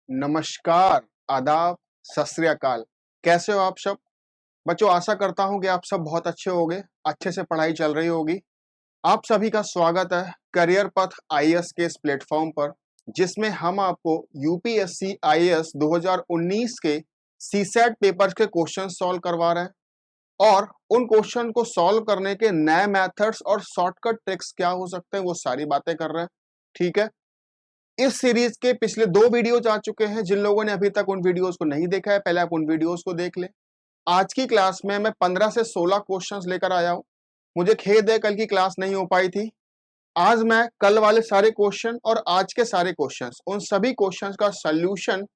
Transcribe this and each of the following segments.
नमस्कार, आदाब, सत श्री अकाल। कैसे हो आप सब? बच्चों, आशा करता हूँ कि आप सब बहुत अच्छे होंगे, अच्छे से पढ़ाई चल रही होगी। आप सभी का स्वागत है करियर पथ आईएएस के इस प्लेटफॉर्म पर, जिसमें हम आपको यूपीएससी आईएएस 2019 के सीसेट पेपर्स के क्वेश्चन सॉल्व करवा रहे हैं और उन क्वेश्चन को सॉल्व करने के नए मेथड्स और शॉर्टकट ट्रिक्स क्या हो सकते हैं, वो सारी बातें कर रहे हैं। ठीक है, इस सीरीज के पिछले 2 वीडियोज आ चुके हैं। जिन लोगों ने अभी तक उन वीडियोस को नहीं देखा है, पहले आप उन वीडियोस को देख लें। आज की क्लास में मैं 15 से 16 क्वेश्चंस लेकर आया हूं। मुझे खेद है, कल की क्लास नहीं हो पाई थी। आज मैं कल वाले सारे क्वेश्चन और आज के सारे क्वेश्चंस, उन सभी क्वेश्चंस का सॉल्यूशन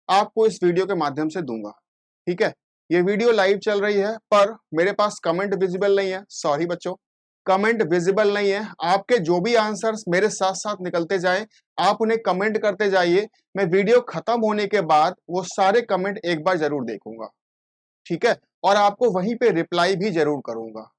आपको इस वीडियो के माध्यम से दूंगा। ठीक है, ये वीडियो लाइव चल रही है पर मेरे पास कमेंट विजिबल नहीं है। सॉरी बच्चों, कमेंट विजिबल नहीं है। आपके जो भी आंसर्स मेरे साथ साथ निकलते जाएं, आप उन्हें कमेंट करते जाइए। मैं वीडियो खत्म होने के बाद वो सारे कमेंट एक बार जरूर देखूंगा। ठीक है, और आपको वहीं पे रिप्लाई भी जरूर करूंगा।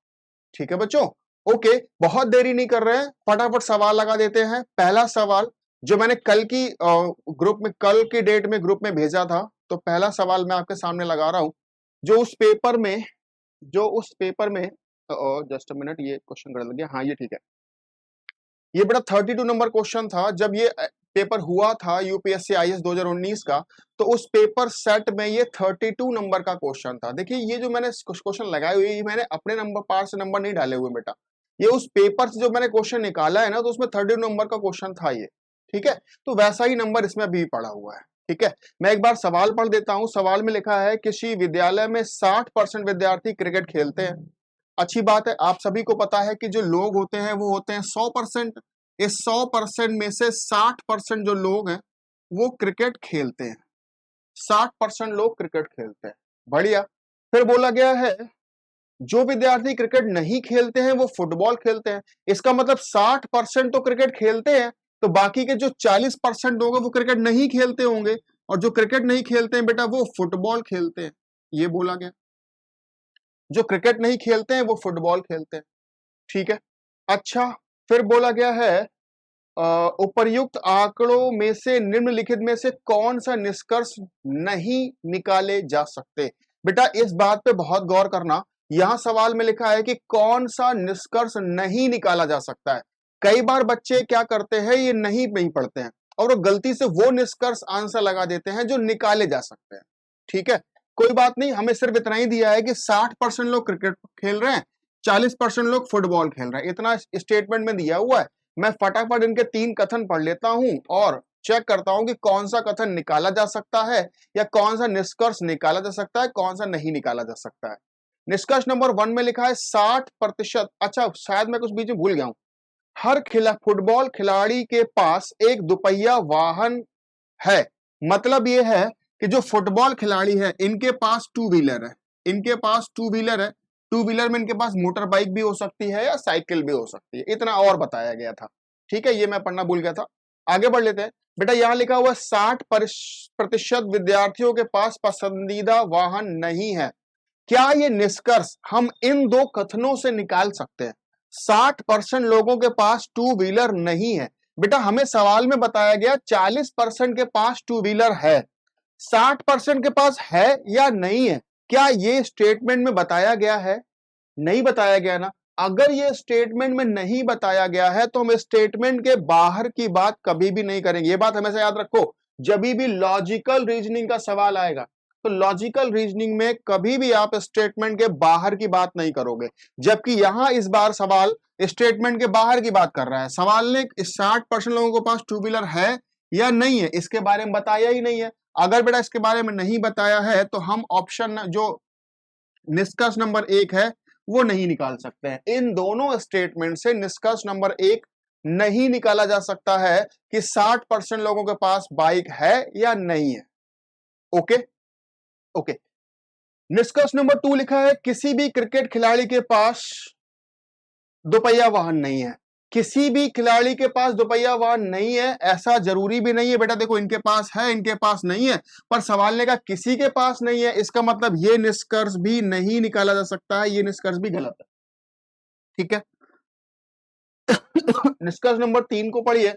ठीक है बच्चों, ओके। बहुत देरी नहीं कर रहे हैं, फटाफट सवाल लगा देते हैं। पहला सवाल जो मैंने कल की ग्रुप में, कल की डेट में ग्रुप में भेजा था, तो पहला सवाल मैं आपके सामने लगा रहा हूं। जो उस पेपर में जस्ट मिनट, ये क्वेश्चन गलत गया। हाँ, ये ठीक है। ये बड़ा 32 नंबर क्वेश्चन था। जब ये पेपर हुआ था यूपीएससी आईएएस 2019 का, तो उस पेपर सेट में ये 32 नंबर का क्वेश्चन था। देखिए, ये जो मैंने क्वेश्चन लगाए हुए, ये मैंने अपने नंबर पार से नंबर नहीं डाले हुए बेटा। ये उस पेपर से जो मैंने क्वेश्चन निकाला है ना, तो उसमें 32 नंबर का क्वेश्चन था ये। ठीक है, तो वैसा ही नंबर इसमें अभी पड़ा हुआ है। ठीक है, मैं एक बार सवाल पढ़ देता हूं। सवाल में लिखा है, किसी विद्यालय में 60% विद्यार्थी क्रिकेट खेलते हैं। अच्छी बात है, आप सभी को पता है कि जो लोग होते हैं वो होते हैं 100%। इस 100% में से 60% जो लोग हैं वो क्रिकेट खेलते हैं। 60% लोग क्रिकेट खेलते हैं। बढ़िया। फिर बोला गया है, जो विद्यार्थी क्रिकेट नहीं खेलते हैं वो फुटबॉल खेलते हैं। इसका मतलब 60% तो क्रिकेट खेलते हैं, तो बाकी के जो 40% लोग हैं वो क्रिकेट नहीं खेलते होंगे, और जो क्रिकेट नहीं खेलते हैं बेटा वो फुटबॉल खेलते हैं। ये बोला गया, जो क्रिकेट नहीं खेलते हैं वो फुटबॉल खेलते हैं। ठीक है, अच्छा। फिर बोला गया है, उपर्युक्त आंकड़ों में से निम्नलिखित में से कौन सा निष्कर्ष नहीं निकाले जा सकते। बेटा, इस बात पे बहुत गौर करना। यहां सवाल में लिखा है कि कौन सा निष्कर्ष नहीं निकाला जा सकता है। कई बार बच्चे क्या करते हैं, ये नहीं पढ़ते हैं और वो गलती से वो निष्कर्ष आंसर लगा देते हैं जो निकाले जा सकते हैं। ठीक है, कोई बात नहीं, हमें सिर्फ इतना ही दिया है कि 60% लोग क्रिकेट खेल रहे हैं, 40% लोग फुटबॉल खेल रहे हैं। इतना स्टेटमेंट में दिया हुआ है। मैं फटाफट इनके 3 कथन पढ़ लेता हूं और चेक करता हूं कि कौन सा कथन निकाला जा सकता है या कौन सा निष्कर्ष निकाला जा सकता है, कौन सा नहीं निकाला जा सकता है। निष्कर्ष नंबर 1 में लिखा है 60%। अच्छा, शायद मैं कुछ बीच में भूल गया हूं। हर फुटबॉल खिलाड़ी के पास एक दुपहिया वाहन है। मतलब ये है कि जो फुटबॉल खिलाड़ी है इनके पास टू व्हीलर है। इनके पास टू व्हीलर है। टू व्हीलर में इनके पास मोटर बाइक भी हो सकती है या साइकिल भी हो सकती है। इतना और बताया गया था। ठीक है, ये मैं पढ़ना भूल गया था। आगे बढ़ लेते हैं। बेटा, यहां लिखा हुआ 60% विद्यार्थियों के पास पसंदीदा वाहन नहीं है। क्या ये निष्कर्ष हम इन 2 कथनों से निकाल सकते हैं? 60% लोगों के पास टू व्हीलर नहीं है। बेटा, हमें सवाल में बताया गया 40% के पास टू व्हीलर है। 60% के पास है या नहीं है, क्या ये स्टेटमेंट में बताया गया है? नहीं बताया गया ना। अगर ये स्टेटमेंट में नहीं बताया गया है तो हम स्टेटमेंट के बाहर की बात कभी भी नहीं करेंगे। ये बात हमेशा याद रखो। जब भी लॉजिकल रीजनिंग का सवाल आएगा, तो लॉजिकल रीजनिंग में कभी भी आप स्टेटमेंट के बाहर की बात नहीं करोगे। जबकि यहां इस बार सवाल स्टेटमेंट के बाहर की बात कर रहा है। सवाल ने 60% लोगों के पास टू व्हीलर है या नहीं है, इसके बारे में बताया ही नहीं है। अगर बेटा इसके बारे में नहीं बताया है तो हम ऑप्शन जो निष्कर्ष नंबर 1 है वो नहीं निकाल सकते हैं। इन दोनों स्टेटमेंट से निष्कर्ष नंबर 1 नहीं निकाला जा सकता है कि 60% लोगों के पास बाइक है या नहीं है। Okay okay. निष्कर्ष नंबर 2 लिखा है, किसी भी क्रिकेट खिलाड़ी के पास दोपहिया वाहन नहीं है। किसी भी खिलाड़ी के पास दोपहिया वाहन नहीं है, ऐसा जरूरी भी नहीं है बेटा। देखो, इनके पास है, इनके पास नहीं है, पर सवाल ने कहा किसी के पास नहीं है, इसका मतलब ये निष्कर्ष भी नहीं निकाला जा सकता है। ये निष्कर्ष भी गलत है। ठीक है, निष्कर्ष नंबर 3 को पढ़िए।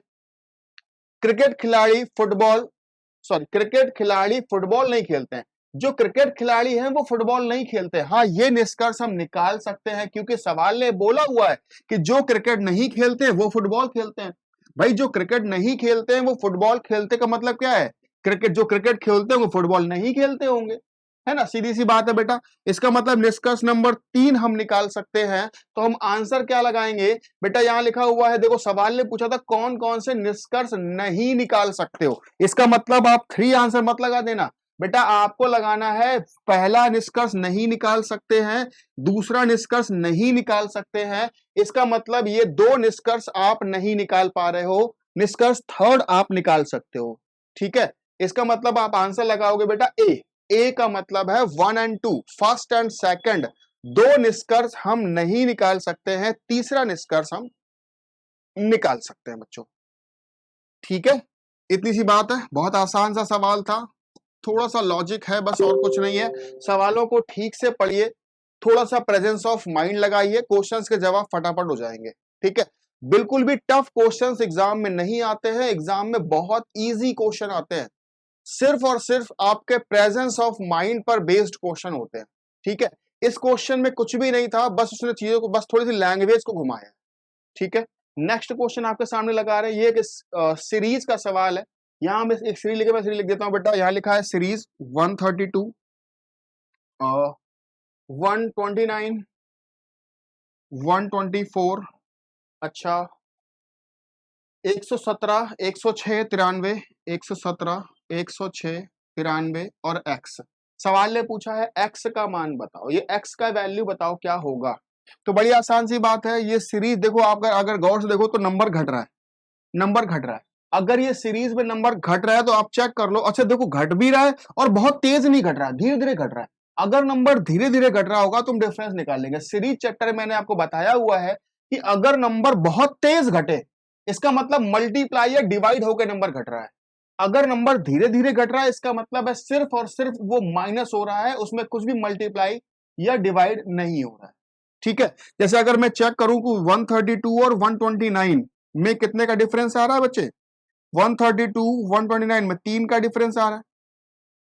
क्रिकेट खिलाड़ी फुटबॉल सॉरी, क्रिकेट खिलाड़ी फुटबॉल नहीं खेलते हैं, जो क्रिकेट खिलाड़ी हैं वो फुटबॉल नहीं खेलते। हाँ, ये निष्कर्ष हम निकाल सकते हैं क्योंकि सवाल ने बोला हुआ है कि जो क्रिकेट नहीं खेलते वो फुटबॉल खेलते हैं। भाई जो क्रिकेट नहीं खेलते हैं वो फुटबॉल खेलते का मतलब क्या है? क्रिकेट, जो क्रिकेट खेलते हैं वो फुटबॉल नहीं खेलते होंगे, है ना? सीधी सी बात है बेटा। इसका मतलब निष्कर्ष नंबर 3 हम निकाल सकते हैं। तो हम आंसर क्या लगाएंगे बेटा? यहां लिखा हुआ है, देखो सवाल ने पूछा था कौन कौन से निष्कर्ष नहीं निकाल सकते हो। इसका मतलब आप 3 आंसर मत लगा देना बेटा, आपको लगाना है पहला निष्कर्ष नहीं निकाल सकते हैं, दूसरा निष्कर्ष नहीं निकाल सकते हैं। इसका मतलब ये 2 निष्कर्ष आप नहीं निकाल पा रहे हो, निष्कर्ष थर्ड आप निकाल सकते हो। ठीक है, इसका मतलब आप आंसर लगाओगे बेटा ए का मतलब है 1 एंड 2, फर्स्ट एंड सेकंड 2 निष्कर्ष हम नहीं निकाल सकते हैं, तीसरा निष्कर्ष हम निकाल सकते हैं बच्चों। ठीक है, इतनी सी बात है, बहुत आसान सा सवाल था, थोड़ा सा लॉजिक है बस और कुछ नहीं है। सवालों को ठीक से पढ़िए, थोड़ा सा प्रेजेंस ऑफ माइंड लगाइए, क्वेश्चंस के जवाब फटाफट हो जाएंगे। ठीक है, बिल्कुल भी टफ क्वेश्चंस एग्जाम में नहीं आते हैं, एग्जाम में बहुत इजी क्वेश्चन आते हैं, सिर्फ और सिर्फ आपके प्रेजेंस ऑफ माइंड पर बेस्ड क्वेश्चन होते हैं। ठीक है, इस क्वेश्चन में कुछ भी नहीं था, बस उसने चीजों को, बस थोड़ी सी लैंग्वेज को घुमाया। ठीक है, नेक्स्ट क्वेश्चन आपके सामने लगा रहे हैं, ये एक सीरीज का सवाल है। यहां में एक सीरीज लिखे, मैं सीरीज लिख देता हूं बेटा। यहां लिखा है सीरीज 132, 129, 124, अच्छा 117, 106, 93, 117, 106, 93 और x। सवाल ने पूछा है x का मान बताओ, ये x का वैल्यू बताओ क्या होगा। तो बड़ी आसान सी बात है, ये सीरीज देखो, आप अगर गौर से देखो तो नंबर घट रहा है, नंबर घट रहा है। अगर ये सीरीज में नंबर घट रहा है तो आप चेक कर लो, अच्छा देखो घट भी रहा है और बहुत तेज नहीं घट रहा है, धीरे धीरे घट रहा है। अगर नंबर धीरे धीरे घट रहा होगा तुम डिफरेंस निकाल लेंगे। सीरीज चैप्टर में मैंने आपको बताया हुआ है कि अगर नंबर बहुत तेज घटे, इसका मतलब मल्टीप्लाई या डिवाइड होकर नंबर घट रहा है। अगर नंबर धीरे धीरे घट रहा है, इसका मतलब है सिर्फ और सिर्फ वो माइनस हो रहा है, उसमें कुछ भी मल्टीप्लाई या डिवाइड नहीं हो रहा है। ठीक है, जैसे अगर मैं चेक करूं कि 132 और 129 में कितने का डिफरेंस आ रहा है बच्चे? 132 129 में 3 का डिफरेंस आ रहा है।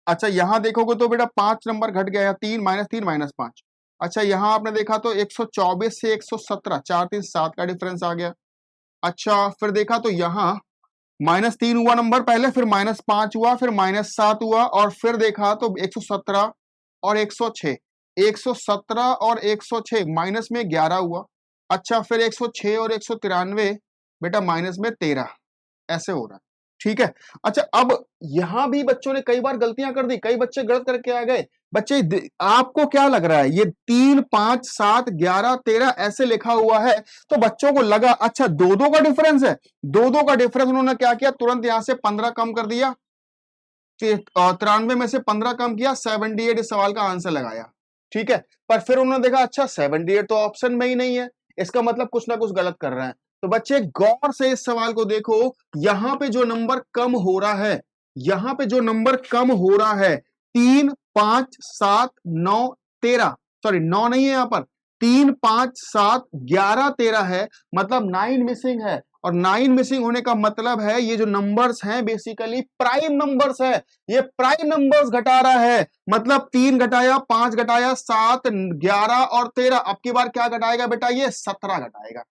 अच्छा यहां देखोगे तो बेटा 5 नंबर घट गया, 3 माइनस 5। अच्छा यहां आपने देखा तो 124 से 117, 4 3 7 का डिफरेंस आ गया। अच्छा फिर देखा तो यहाँ -3 हुआ नंबर पहले, फिर -5 हुआ, फिर -7 हुआ, और फिर देखा तो 117 और 106, 117 और 106 माइनस में 11 हुआ। अच्छा फिर 106 और 193 बेटा माइनस में 13, ऐसे हो रहा है। ठीक है, अच्छा अब यहां भी बच्चों ने कई बार गलतियां कर दी, कई बच्चे गलत करके आ गए। बच्चे आपको क्या लग रहा है, ये 3 5 7 11 13 ऐसे लिखा हुआ है, तो बच्चों को लगा अच्छा 2-2 का डिफरेंस है। 2-2 का डिफरेंस, उन्होंने क्या किया, तुरंत यहां से 15 कम कर दिया, 93 में से 15 कम किया, 78 इस सवाल का आंसर लगाया। ठीक है, पर फिर उन्होंने देखा अच्छा 78 तो ऑप्शन में ही नहीं है, इसका मतलब कुछ ना कुछ गलत कर रहे हैं। तो बच्चे गौर से इस सवाल को देखो, यहां पे जो नंबर कम हो रहा है, यहां पे जो नंबर कम हो रहा है 3 5 7 9 13, सॉरी 9 नहीं है यहां पर, 3 5 7 11 13 है, मतलब 9 मिसिंग है। और 9 मिसिंग होने का मतलब है ये जो नंबर्स हैं बेसिकली प्राइम नंबर्स है, ये प्राइम नंबर्स घटा रहा है। मतलब 3 घटाया, 5 घटाया, 7 11 और 13, अब की बार क्या घटाएगा बेटा, ये 17 घटाएगा।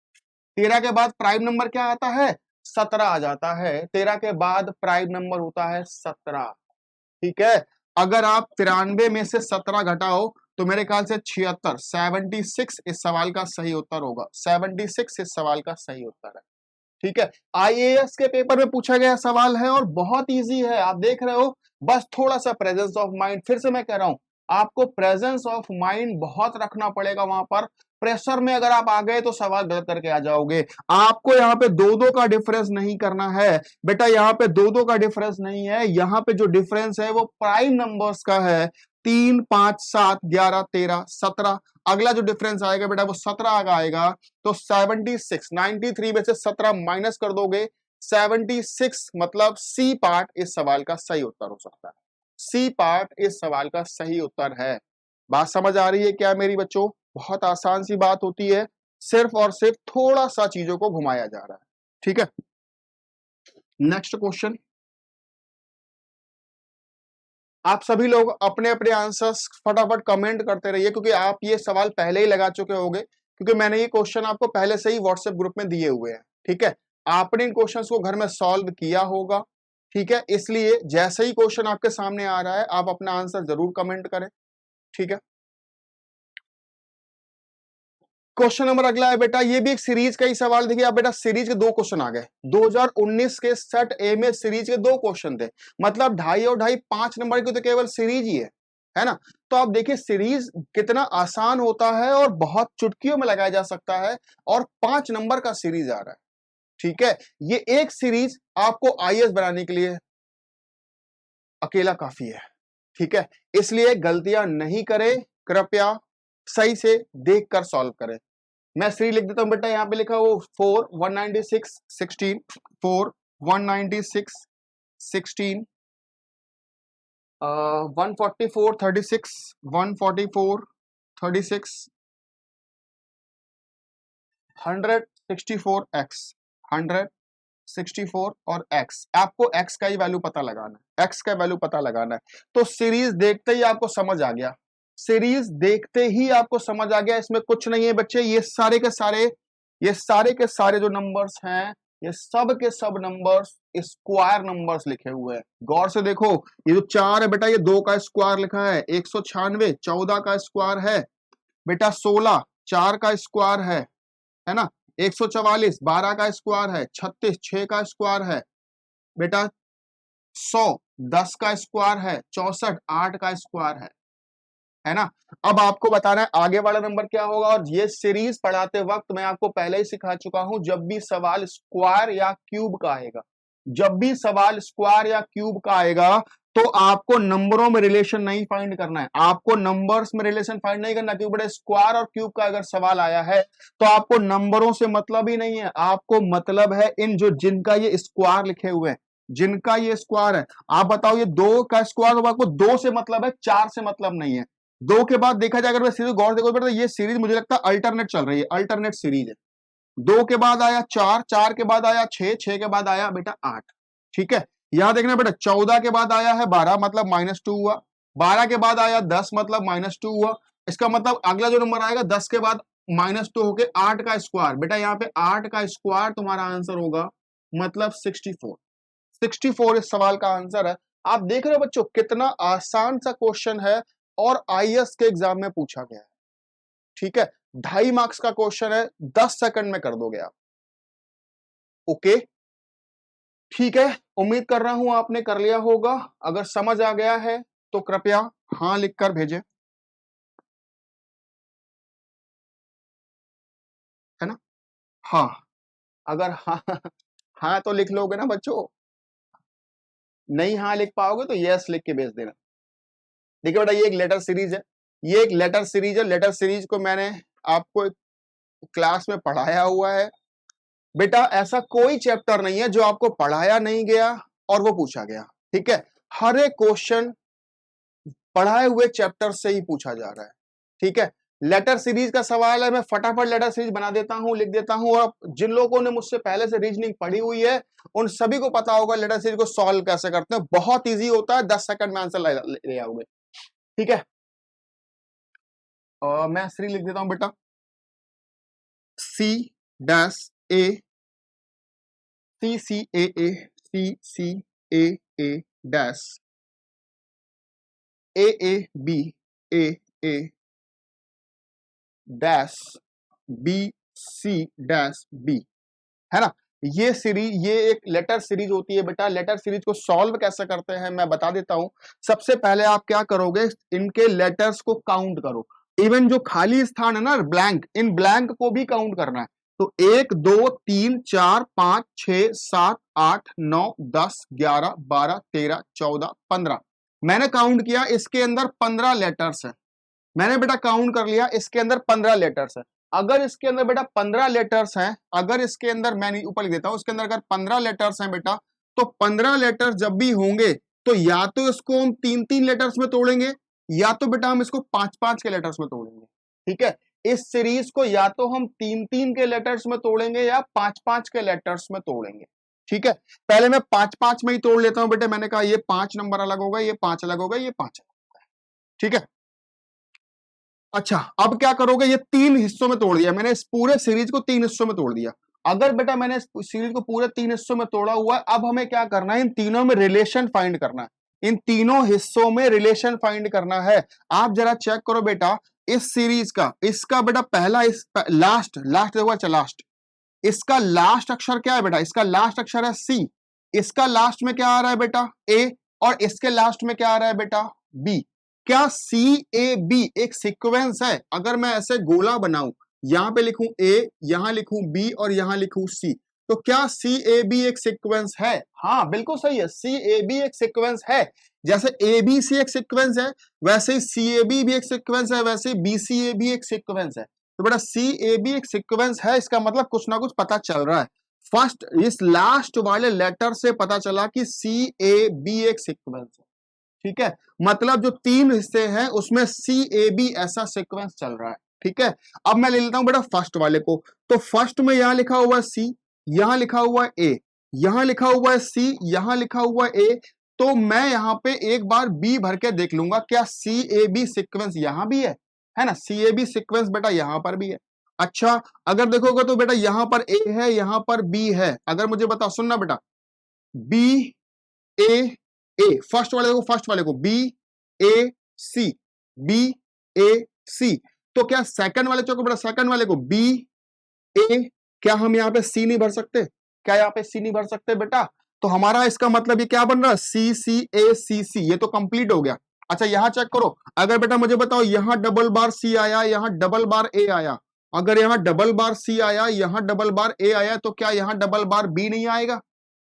13 के बाद प्राइम नंबर क्या आता है, 17 आ जाता है। 13 के बाद प्राइम नंबर होता है 17। ठीक है, अगर आप 93 में से 17 घटाओ तो मेरे ख्याल से 76, 76 इस सवाल का सही उत्तर होगा, 76 इस सवाल का सही उत्तर है। ठीक है, आईएएस के पेपर में पूछा गया सवाल है और बहुत इजी है, आप देख रहे हो, बस थोड़ा सा प्रेजेंस ऑफ माइंड, फिर से मैं कह रहा हूं आपको प्रेजेंस ऑफ माइंड बहुत रखना पड़ेगा। वहां पर प्रेशर में अगर आप आ गए तो सवाल गलत करके आ जाओगे। आपको यहाँ पे 2-2 का डिफरेंस नहीं करना है बेटा, यहाँ पे 2-2 का डिफरेंस नहीं है, यहाँ पे जो डिफरेंस है वो प्राइम नंबर्स का है, 3 5 7 11 13 17। अगला जो डिफरेंस आएगा बेटा वो 17 का आएगा। तो 76, 93 में से 17 माइनस कर दोगे, 76 मतलब सी पार्ट इस सवाल का सही उत्तर हो सकता है। सी पार्ट इस सवाल का सही उत्तर है। बात समझ आ रही है क्या मेरी बच्चों? बहुत आसान सी बात होती है, सिर्फ और सिर्फ थोड़ा सा चीजों को घुमाया जा रहा है। ठीक है, नेक्स्ट क्वेश्चन। आप सभी लोग अपने अपने आंसर्स फटाफट कमेंट करते रहिए, क्योंकि आप ये सवाल पहले ही लगा चुके होंगे, क्योंकि मैंने ये क्वेश्चन आपको पहले से ही व्हाट्सएप ग्रुप में दिए हुए हैं। ठीक है, आपने इन क्वेश्चंस को घर में सॉल्व किया होगा। ठीक है, इसलिए जैसे ही क्वेश्चन आपके सामने आ रहा है आप अपना आंसर जरूर कमेंट करें। ठीक है, क्वेश्चन नंबर अगला है बेटा, ये भी एक सीरीज का ही सवाल। देखिए आप बेटा, सीरीज के 2 क्वेश्चन आ गए। 2019 के सेट ए में सीरीज के 2 क्वेश्चन थे, मतलब 2.5 और 2.5 5 नंबर की तो केवल सीरीज ही है ना। तो आप देखिए सीरीज कितना आसान होता है और बहुत चुटकियों में लगाया जा सकता है, और 5 नंबर का सीरीज आ रहा है। ठीक है, ये एक सीरीज आपको आईएएस बनाने के लिए अकेला काफी है। ठीक है, इसलिए गलतियां नहीं करें, कृपया सही से देखकर सॉल्व करें। मैं सीरीज लिख देता हूं बेटा, यहां पे लिखा हो 4 196 16 4 196 16 144 36 144 36 164 x 164 और x, आपको x का ही वैल्यू पता लगाना है, x का वैल्यू पता लगाना है। तो सीरीज देखते ही आपको समझ आ गया, सीरीज देखते ही आपको समझ आ गया, इसमें कुछ नहीं है बच्चे, ये सारे के सारे जो नंबर्स हैं, ये सब के सब नंबर्स स्क्वायर नंबर्स लिखे हुए हैं। गौर से देखो, ये जो 4 है बेटा, ये 2 का स्क्वायर लिखा है, 196 14 का स्क्वायर है बेटा, 16 4 का स्क्वायर है ना, 144 12 का स्क्वायर है, 36 6 का स्क्वायर है बेटा, 100 10 का स्क्वायर है, 64 8 का स्क्वायर है ना। अब आपको बताना है आगे वाला नंबर क्या होगा, और ये सीरीज पढ़ाते वक्त मैं आपको पहले ही सिखा चुका हूं, जब भी सवाल स्क्वायर या क्यूब का आएगा, जब भी सवाल स्क्वायर या क्यूब का आएगा, तो आपको नंबरों में रिलेशन नहीं फाइंड करना है, आपको नंबर्स में रिलेशन फाइंड नहीं करना, क्योंकि बड़े स्क्वायर और क्यूब का अगर सवाल आया है तो आपको नंबरों से मतलब ही नहीं है, आपको मतलब है इन जो जिनका ये स्क्वायर लिखे हुए हैं, जिनका ये स्क्वायर है। आप बताओ, ये 2 का स्क्वायर, तो आपको 2 से मतलब है, 4 से मतलब नहीं है। 2 के बाद देखा जाए, अगर मैं सीरीज गौर देखो बेटा, ये सीरीज मुझे लगता है अल्टरनेट चल रही है, अल्टरनेट सीरीज है। 2 के बाद आया 4, 4 के बाद आया 6, 6 के बाद आया बेटा 8। ठीक है, यहां देखना बेटा, 14 के बाद आया है 12, मतलब -2 हुआ, 12 के बाद आया 10, मतलब -2 हुआ। इसका मतलब अगला जो नंबर आएगा 10 के बाद -2 होके 8 का स्क्वायर, बेटा यहाँ पे 8 का स्क्वायर तुम्हारा आंसर होगा, मतलब 64। 64 इस सवाल का आंसर है। आप देख रहे हो बच्चों, कितना आसान सा क्वेश्चन है और आईएएस के एग्जाम में पूछा गया है। ठीक है, 2.5 मार्क्स का क्वेश्चन है, 10 सेकंड में कर दोगे आप। ओके, ठीक है, उम्मीद कर रहा हूं आपने कर लिया होगा। अगर समझ आ गया है तो कृपया हाँ लिखकर भेजें, है ना। हाँ, अगर हाँ हाँ तो लिख लोगे ना बच्चों, नहीं हाँ लिख पाओगे तो यस लिख के भेज देना। देखिए बेटा, ये एक लेटर सीरीज है, ये एक लेटर सीरीज है, लेटर सीरीज को मैंने आपको क्लास में पढ़ाया हुआ है बेटा। ऐसा कोई चैप्टर नहीं है जो आपको पढ़ाया नहीं गया और वो पूछा गया। ठीक है, हर एक क्वेश्चन पढ़ाए हुए चैप्टर से ही पूछा जा रहा है। ठीक है, लेटर सीरीज का सवाल है, मैं फटाफट लेटर सीरीज बना देता हूं, लिख देता हूं, और जिन लोगों ने मुझसे पहले से रीजनिंग पढ़ी हुई है उन सभी को पता होगा लेटर सीरीज को सॉल्व कैसे करते हैं। बहुत इजी होता है, 10 सेकंड में आंसर ले आओगे। ठीक है, मैं सीरीज लिख देता हूं बेटा, C dash A C A A dash A B A A dash B C dash B, है ना। ये सीरीज, ये एक लेटर सीरीज होती है बेटा। लेटर सीरीज को सॉल्व कैसे करते हैं मैं बता देता हूं। सबसे पहले आप क्या करोगे, इनके लेटर्स को काउंट करो, इवन जो खाली स्थान है ना ब्लैंक, इन ब्लैंक को भी काउंट करना है। तो 1 2 3 4 5 6 7 8 9 10 11 12 13 14 15, मैंने काउंट किया, इसके अंदर 15 लेटर्स है। मैंने बेटा काउंट कर लिया, इसके अंदर 15 लेटर्स है। अगर इसके अंदर बेटा 15 लेटर्स हैं, अगर इसके अंदर, मैं ऊपर लिख देता हूं, इसके अंदर अगर 15 लेटर्स हैं बेटा, तो 15 लेटर्स जब भी होंगे तो या तो इसको हम 3-3 लेटर्स में तोड़ेंगे, या तो बेटा हम इसको 5-5 के लेटर्स में तोड़ेंगे। ठीक है, इस सीरीज को या तो हम 3-3 के लेटर्स में तोड़ेंगे या 5-5 के लेटर्स में तोड़ेंगे। ठीक है, पहले मैं 5-5 में ही तोड़ लेता हूं बेटे। मैंने कहा ये 5 नंबर अलग होगा, ये 5 अलग होगा, ये 5 अलग होगा, ठीक है। अच्छा, अब क्या करोगे, ये 3 हिस्सों में तोड़ दिया मैंने, इस पूरे सीरीज को 3 हिस्सों में तोड़ दिया। अगर बेटा मैंने इस सीरीज को पूरे 3 हिस्सों में तोड़ा हुआ है, अब हमें क्या करना है, इन तीनों में रिलेशन फाइंड करना है, इन तीनों हिस्सों में रिलेशन फाइंड करना है। आप जरा चेक करो बेटा, इस सीरीज का, इसका बेटा पहला, इस लास्ट देखो, अच्छा लास्ट, इसका लास्ट अक्षर क्या है बेटा, इसका लास्ट अक्षर है सी, इसका लास्ट में क्या आ रहा है बेटा ए, और इसके लास्ट में क्या आ रहा है बेटा बी। क्या सी ए बी एक सीक्वेंस है? अगर मैं ऐसे गोला बनाऊं, यहां पे लिखूं ए, यहां लिखूं बी और यहां लिखूं सी, तो क्या सी ए बी एक सीक्वेंस है? हाँ बिल्कुल सही है, सी ए बी एक सीक्वेंस है। जैसे ए बी सी एक सीक्वेंस है, वैसे ही सी ए बी भी एक सीक्वेंस है, वैसे ही बी सी ए भी एक सीक्वेंस है। तो बेटा सी ए बी एक सीक्वेंस है, इसका मतलब कुछ ना कुछ पता चल रहा है। फर्स्ट इस लास्ट वाले लेटर से पता चला कि सी ए बी एक सीक्वेंस है, ठीक है। मतलब जो 3 हिस्से हैं उसमें सी ए बी ऐसा सीक्वेंस चल रहा है, ठीक है। अब मैं ले लेता हूं बेटा फर्स्ट वाले को, तो फर्स्ट में यहां लिखा हुआ है सी, यहां लिखा हुआ है ए, यहां लिखा हुआ है सी, यहां लिखा हुआ है ए, तो मैं यहां पे एक बार बी भर के देख लूंगा, क्या सी ए बी सीक्वेंस यहां भी है ना, सी ए बी सीक्वेंस बेटा यहां पर भी है। अच्छा, अगर देखोगे तो बेटा यहां पर ए है, यहां पर बी है। अगर मुझे बताओ, सुनना बेटा, बी ए ए, फर्स्ट वाले को, फर्स्ट वाले को बी ए सी, बी ए सी, तो क्या सेकंड वाले चौको बेटा, सेकंड वाले को बी ए, क्या हम यहाँ पे सी नहीं भर सकते? क्या यहाँ पे सी नहीं भर सकते बेटा? तो हमारा इसका मतलब ये क्या बन रहा है, सी सी ए सी सी, ये तो कंप्लीट हो गया। अच्छा यहां चेक करो, अगर बेटा मुझे बताओ यहां डबल बार सी आया, यहां डबल बार ए आया, अगर यहां डबल बार सी आया, यहां डबल बार ए आया, तो क्या यहां डबल बार बी नहीं आएगा?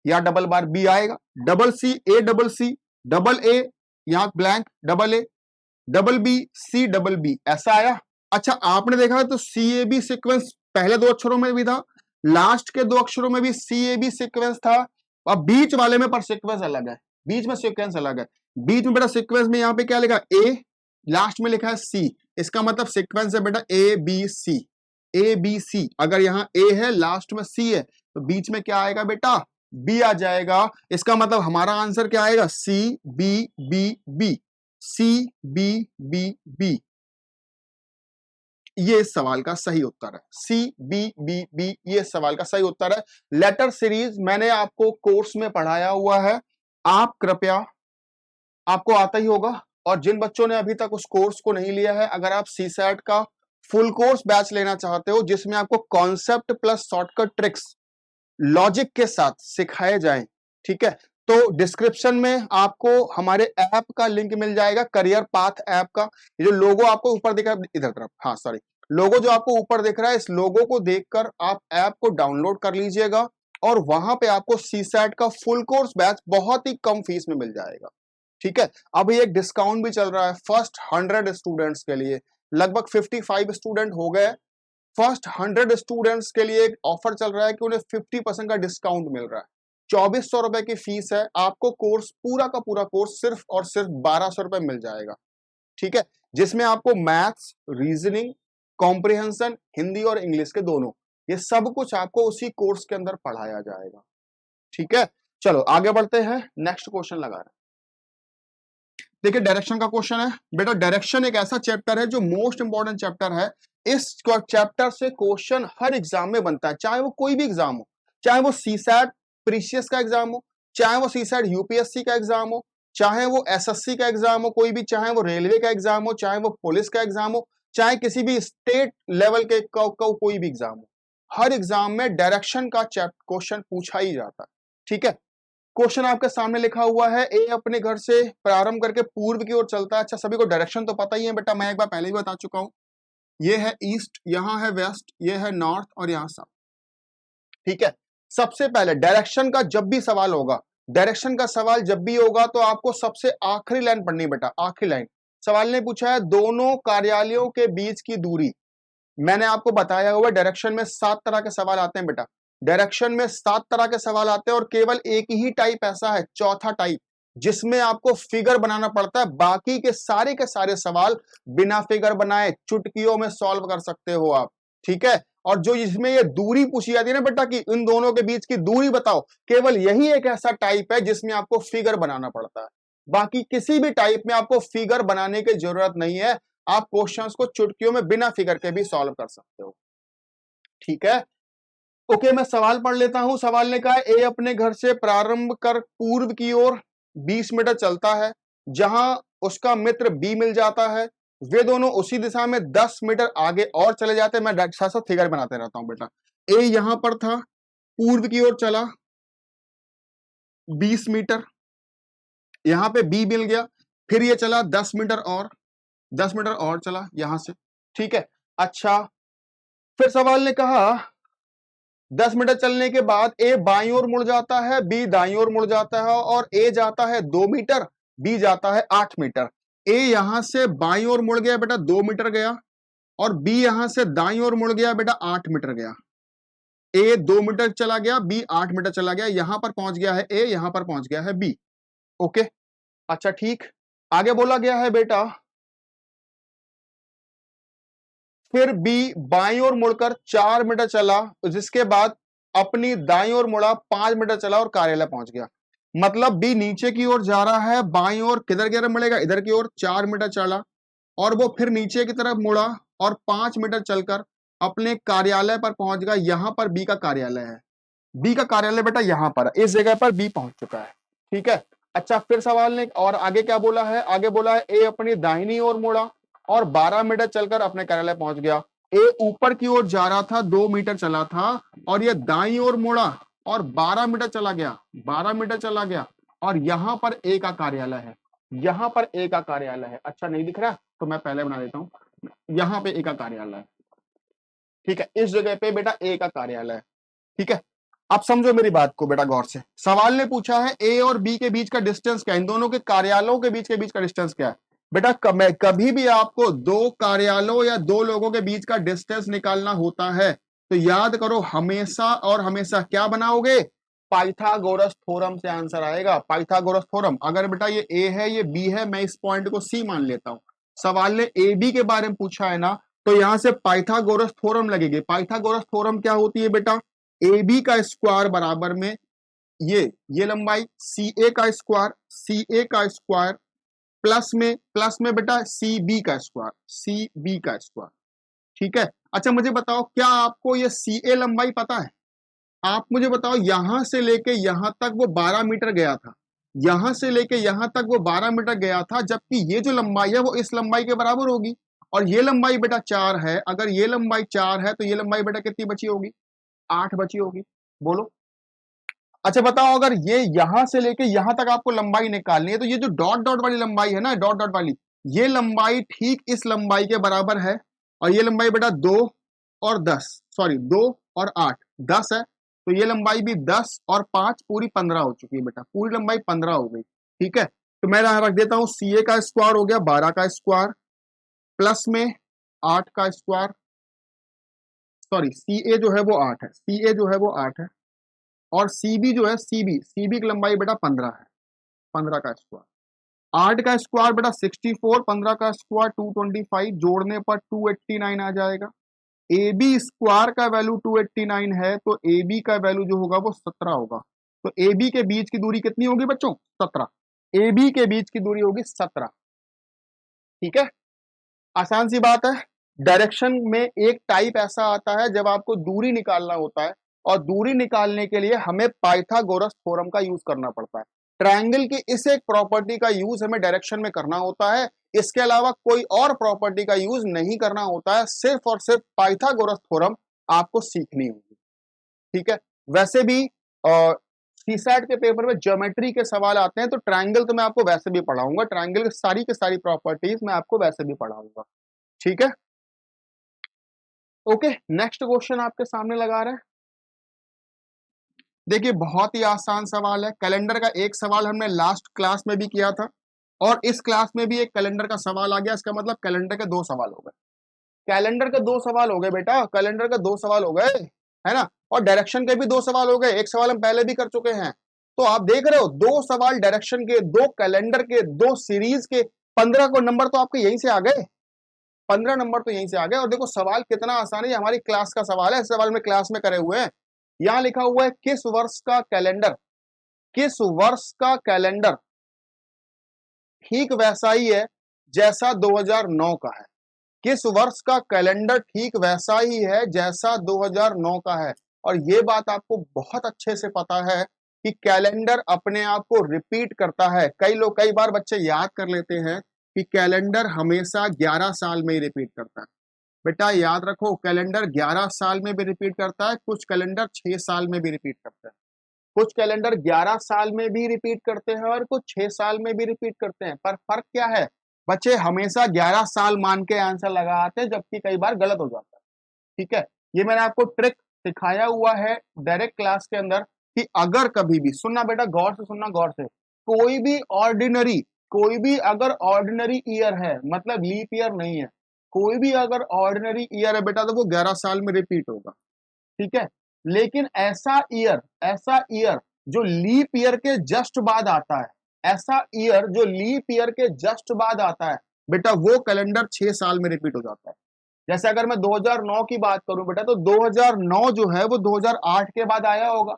या डबल बार बी आएगा? डबल सी, डबल ए, यहां blank, double A, double B, C double B, ऐसा आया। अच्छा आपने देखा तो सी ए बी सिक्वेंस पहले 2 अक्षरों में भी था, लास्ट के 2 अक्षरों में भी सी ए बी सिक्वेंस था, अब बीच वाले में पर सीक्वेंस अलग है, बीच में सीक्वेंस अलग है। बीच में बेटा सीक्वेंस में यहां पे क्या लिखा, ए, लास्ट में लिखा है सी, इसका मतलब सीक्वेंस है बेटा A B C, A B सी। अगर यहाँ ए है, लास्ट में सी है, तो बीच में क्या आएगा बेटा, बी आ जाएगा। इसका मतलब हमारा आंसर क्या आएगा, C B B B, C B B B, ये इस सवाल का सही उत्तर है, सी बी बी बी, ये इस सवाल का सही उत्तर है। लेटर सीरीज मैंने आपको कोर्स में पढ़ाया हुआ है, आप कृपया, आपको आता ही होगा। और जिन बच्चों ने अभी तक उस कोर्स को नहीं लिया है, अगर आप सीसैट का फुल कोर्स बैच लेना चाहते हो, जिसमें आपको concept plus shortcut tricks logic के साथ सिखाए जाएं, ठीक है, तो डिस्क्रिप्शन में आपको हमारे ऐप का लिंक मिल जाएगा, करियर पाथ ऐप का। ये जो लोगो आपको ऊपर दिख रहा है, इधर तरफ, हाँ सॉरी, लोगो जो आपको ऊपर दिख रहा है, इस लोगो को देखकर आप ऐप को डाउनलोड कर लीजिएगा, और वहां पे आपको सीसैट का फुल कोर्स बैच बहुत ही कम फीस में मिल जाएगा, ठीक है। अभी एक डिस्काउंट भी चल रहा है फर्स्ट 100 स्टूडेंट्स के लिए, लगभग 55 स्टूडेंट हो गए। फर्स्ट 100 स्टूडेंट्स के लिए एक ऑफर चल रहा है कि उन्हें 50% का डिस्काउंट मिल रहा है। 2400 रुपए की फीस है, आपको कोर्स पूरा का पूरा कोर्स सिर्फ और सिर्फ 1200 रुपए मिल जाएगा, ठीक है, जिसमें आपको मैथ्स, रीजनिंग, कॉम्प्रिहेंशन, हिंदी और इंग्लिश के दोनों, ये सब कुछ आपको उसी कोर्स के अंदर पढ़ाया जाएगा, ठीक है। चलो आगे बढ़ते हैं, नेक्स्ट क्वेश्चन लगा रहे हैं। देखिए डायरेक्शन का क्वेश्चन है बेटा। डायरेक्शन एक ऐसा चैप्टर है जो मोस्ट इंपॉर्टेंट चैप्टर है। इस चैप्टर से क्वेश्चन हर एग्जाम में बनता है, चाहे वो कोई भी एग्जाम हो, चाहे वो सीसैट प्रीसीएस का एग्जाम हो, चाहे वो सीसैट यूपीएससी का एग्जाम हो, चाहे वो एसएससी का एग्जाम हो कोई भी, चाहे वो रेलवे का एग्जाम हो, चाहे वो पुलिस का एग्जाम हो, चाहे किसी भी स्टेट लेवल के कोई भी एग्जाम हो, हर एग्जाम में डायरेक्शन का क्वेश्चन पूछा ही जाता है, ठीक है। क्वेश्चन आपके सामने लिखा हुआ है, ए अपने घर से प्रारंभ करके पूर्व की ओर चलता है। अच्छा सभी को डायरेक्शन तो पता ही है बेटा, मैं एक बार पहले ही बता चुका हूं, ये है ईस्ट, यहां है वेस्ट, ये है नॉर्थ और यहां साउथ, ठीक है। सबसे पहले डायरेक्शन का जब भी सवाल होगा, डायरेक्शन का सवाल जब भी होगा तो आपको सबसे आखिरी लाइन पढ़नी बेटा, आखिरी लाइन। सवाल ने पूछा है दोनों कार्यालयों के बीच की दूरी। मैंने आपको बताया हुआ डायरेक्शन में 7 तरह के सवाल आते हैं बेटा, डायरेक्शन में 7 तरह के सवाल आते हैं, और केवल एक ही टाइप ऐसा है, चौथा टाइप, जिसमें आपको फिगर बनाना पड़ता है। बाकी के सारे सवाल बिना फिगर बनाए चुटकियों में सॉल्व कर सकते हो आप, ठीक है। और जो इसमें ये दूरी पूछी जाती है ना बेटा कि इन दोनों के बीच की दूरी बताओ, केवल यही एक ऐसा टाइप है जिसमें आपको फिगर बनाना पड़ता है। बाकी किसी भी टाइप में आपको फिगर बनाने की जरूरत नहीं है, आप क्वेश्चंस को चुटकियों में बिना फिगर के भी सॉल्व कर सकते हो। ठीक है, ओके, मैं सवाल पढ़ लेता हूं। सवाल ने कहा ए अपने घर से प्रारंभ कर पूर्व की ओर 20 मीटर चलता है, जहां उसका मित्र बी मिल जाता है। वे दोनों उसी दिशा में 10 मीटर आगे और चले जाते हैं। मैं साथ साथ फिगर बनाते रहता हूं बेटा। ए यहां पर था, पूर्व की ओर चला 20 मीटर, यहां पे बी मिल गया, फिर ये चला 10 मीटर और 10 मीटर और चला यहां से। ठीक है, अच्छा, फिर सवाल ने कहा 10 मीटर चलने के बाद ए बाईं ओर मुड़ जाता है, बी दाईं ओर मुड़ जाता है, और ए जाता है 2 मीटर, बी जाता है 8 मीटर। ए यहां से बाईं ओर मुड़ गया बेटा, 2 मीटर गया, और बी यहां से दाईं ओर मुड़ गया बेटा, 8 मीटर गया। ए 2 मीटर चला गया, बी 8 मीटर चला गया, यहां पर पहुंच गया है ए, यहां पर पहुंच गया है बी। ओके, अच्छा ठीक, आगे बोला गया है बेटा फिर बी बाईं ओर मुड़कर 4 मीटर चला, जिसके बाद अपनी दाईं ओर मुड़ा, 5 मीटर चला और कार्यालय पहुंच गया। मतलब बी नीचे की ओर जा रहा है, बाईं ओर किधर की तरफ मुड़ेगा, इधर की ओर 4 मीटर चला, और वो फिर नीचे की तरफ मुड़ा और 5 मीटर चलकर अपने कार्यालय पर पहुंच गया। यहां पर बी का कार्यालय है, बी का कार्यालय बेटा यहां पर, इस जगह पर बी पहुंच चुका है। ठीक है, अच्छा, फिर सवाल ने और आगे क्या बोला है, आगे बोला है ए अपनी दाहिनी ओर मुड़ा और 12 मीटर चलकर अपने कार्यालय पहुंच गया। ए ऊपर की ओर जा रहा था, 2 मीटर चला था, और ये दाईं ओर मुड़ा और 12 मीटर चला गया, 12 मीटर चला गया, और यहां पर ए का कार्यालय है, यहां पर ए का कार्यालय है। अच्छा, नहीं दिख रहा तो मैं पहले बना देता हूं, यहां पे ए का कार्यालय है। ठीक है, इस जगह पे बेटा ए का कार्यालय है। ठीक है, अब समझो मेरी बात को बेटा गौर से। सवाल ने पूछा है ए और बी के बीच का डिस्टेंस क्या है, इन दोनों के कार्यालयों के बीच का डिस्टेंस क्या है। बेटा कभी भी आपको दो कार्यालयों या दो लोगों के बीच का डिस्टेंस निकालना होता है तो याद करो हमेशा और हमेशा क्या बनाओगे, पाइथागोरस थ्योरम से आंसर आएगा। पाइथागोरस थ्योरम, अगर बेटा ये ए है ये बी है, मैं इस पॉइंट को सी मान लेता हूं, सवाल ने ए बी के बारे में पूछा है ना, तो यहां से पाइथागोरस थ्योरम लगेगी। पाइथागोरस थ्योरम क्या होती है बेटा, ए बी का स्क्वायर बराबर में ये लंबाई सी ए का स्क्वायर, सी ए का स्क्वायर प्लस में बेटा सी बी का स्क्वायर, सी बी का स्क्वायर। ठीक है, अच्छा मुझे बताओ क्या आपको ये सी ए लंबाई पता है, आप मुझे बताओ यहां से लेके यहां तक वो 12 मीटर गया था, यहां से लेके यहां तक वो 12 मीटर गया था, जबकि ये जो लंबाई है वो इस लंबाई के बराबर होगी, और ये लंबाई बेटा 4 है। अगर ये लंबाई 4 है तो ये लंबाई बेटा कितनी बची होगी, 8 बची होगी, बोलो। अच्छा बताओ अगर ये यहां से लेके यहां तक आपको लंबाई निकालनी है तो ये जो डॉट डॉट वाली लंबाई है ना, डॉट डॉट वाली, ये लंबाई ठीक इस लंबाई के बराबर है, और ये लंबाई बेटा 2 और 10, सॉरी 2 और 8 10 है, तो ये लंबाई भी 10 और 5 पूरी 15 हो चुकी है बेटा, पूरी लंबाई 15 हो गई। ठीक है, तो मैं यहां रख देता हूं सी ए का स्क्वायर हो गया 12 का स्क्वायर प्लस में 8 का स्क्वायर, सॉरी सी ए जो है वो 8 है, सी ए जो है वो 8 है, और सीबी जो है सीबी की लंबाई बेटा 15 है, 15 का स्क्वायर, 8 का स्क्वायर बेटा 64, 15 का स्क्वायर 225, जोड़ने पर 289 आ जाएगा। ए बी स्क्वायर का वैल्यू 289 है, तो ए बी का वैल्यू जो होगा वो 17 होगा। तो ए बी के बीच की दूरी कितनी होगी बच्चों, 17, ए बी के बीच की दूरी होगी 17। ठीक है, आसान सी बात है। डायरेक्शन में एक टाइप ऐसा आता है जब आपको दूरी निकालना होता है, और दूरी निकालने के लिए हमें पाइथागोरस थ्योरम का यूज करना पड़ता है। ट्रायंगल की इस एक प्रॉपर्टी का यूज हमें डायरेक्शन में करना होता है, इसके अलावा कोई और प्रॉपर्टी का यूज नहीं करना होता है, सिर्फ और सिर्फ पाइथागोरस थ्योरम आपको सीखनी होगी। ठीक है, वैसे भी सीसैट के पेपर में ज्योमेट्री के सवाल आते हैं तो ट्रायंगल तो मैं आपको वैसे भी पढ़ाऊंगा, ट्रायंगल की सारी प्रॉपर्टीज मैं आपको वैसे भी पढ़ाऊंगा। ठीक है, ओके, नेक्स्ट क्वेश्चन आपके सामने लगा रहे हैं। देखिए बहुत ही आसान सवाल है, कैलेंडर का एक सवाल हमने लास्ट क्लास में भी किया था, और इस क्लास में भी एक कैलेंडर का सवाल आ गया, इसका मतलब कैलेंडर के 2 सवाल हो गए, कैलेंडर के 2 सवाल हो गए बेटा, कैलेंडर के 2 सवाल हो गए, है ना, और डायरेक्शन के भी 2 सवाल हो गए, एक सवाल हम पहले भी कर चुके हैं। तो आप देख रहे हो 2 सवाल डायरेक्शन के, 2 कैलेंडर के, 2 सीरीज के, 15 को नंबर तो आपके यहीं से आ गए। 15 नंबर तो यहीं से आ गए। और देखो सवाल कितना आसान है, ये हमारी क्लास का सवाल है, इस सवाल में क्लास में करे हुए हैं। यहां लिखा हुआ है किस वर्ष का कैलेंडर, किस वर्ष का कैलेंडर ठीक वैसा ही है जैसा 2009 का है। किस वर्ष का कैलेंडर ठीक वैसा ही है जैसा 2009 का है। और ये बात आपको बहुत अच्छे से पता है कि कैलेंडर अपने आप को रिपीट करता है। कई बार बच्चे याद कर लेते हैं कि कैलेंडर हमेशा 11 साल में ही रिपीट करता है। बेटा याद रखो, कैलेंडर 11 साल में भी रिपीट करता है, कुछ कैलेंडर 6 साल में भी रिपीट करता है। कुछ कैलेंडर 11 साल में भी रिपीट करते हैं और कुछ 6 साल में भी रिपीट करते हैं। पर फर्क क्या है, बच्चे हमेशा 11 साल मान के आंसर लगाते हैं, जबकि कई बार गलत हो जाता है। ठीक है, ये मैंने आपको ट्रिक सिखाया हुआ है डायरेक्ट क्लास के अंदर कि अगर कभी भी, सुनना बेटा गौर से सुनना, गौर से, कोई भी अगर ऑर्डिनरी ईयर है, मतलब लीप ईयर नहीं है, कोई भी अगर ऑर्डिनरी ईयर है बेटा, तो वो 11 साल में रिपीट होगा। ठीक है, लेकिन ऐसा ईयर जो लीप ईयर के जस्ट बाद आता है, ऐसा ईयर जो लीप ईयर के जस्ट बाद आता है बेटा, वो कैलेंडर 6 साल में रिपीट हो जाता है। जैसे अगर मैं 2009 की बात करूं बेटा, तो 2009 जो है वो 2008 के बाद आया होगा।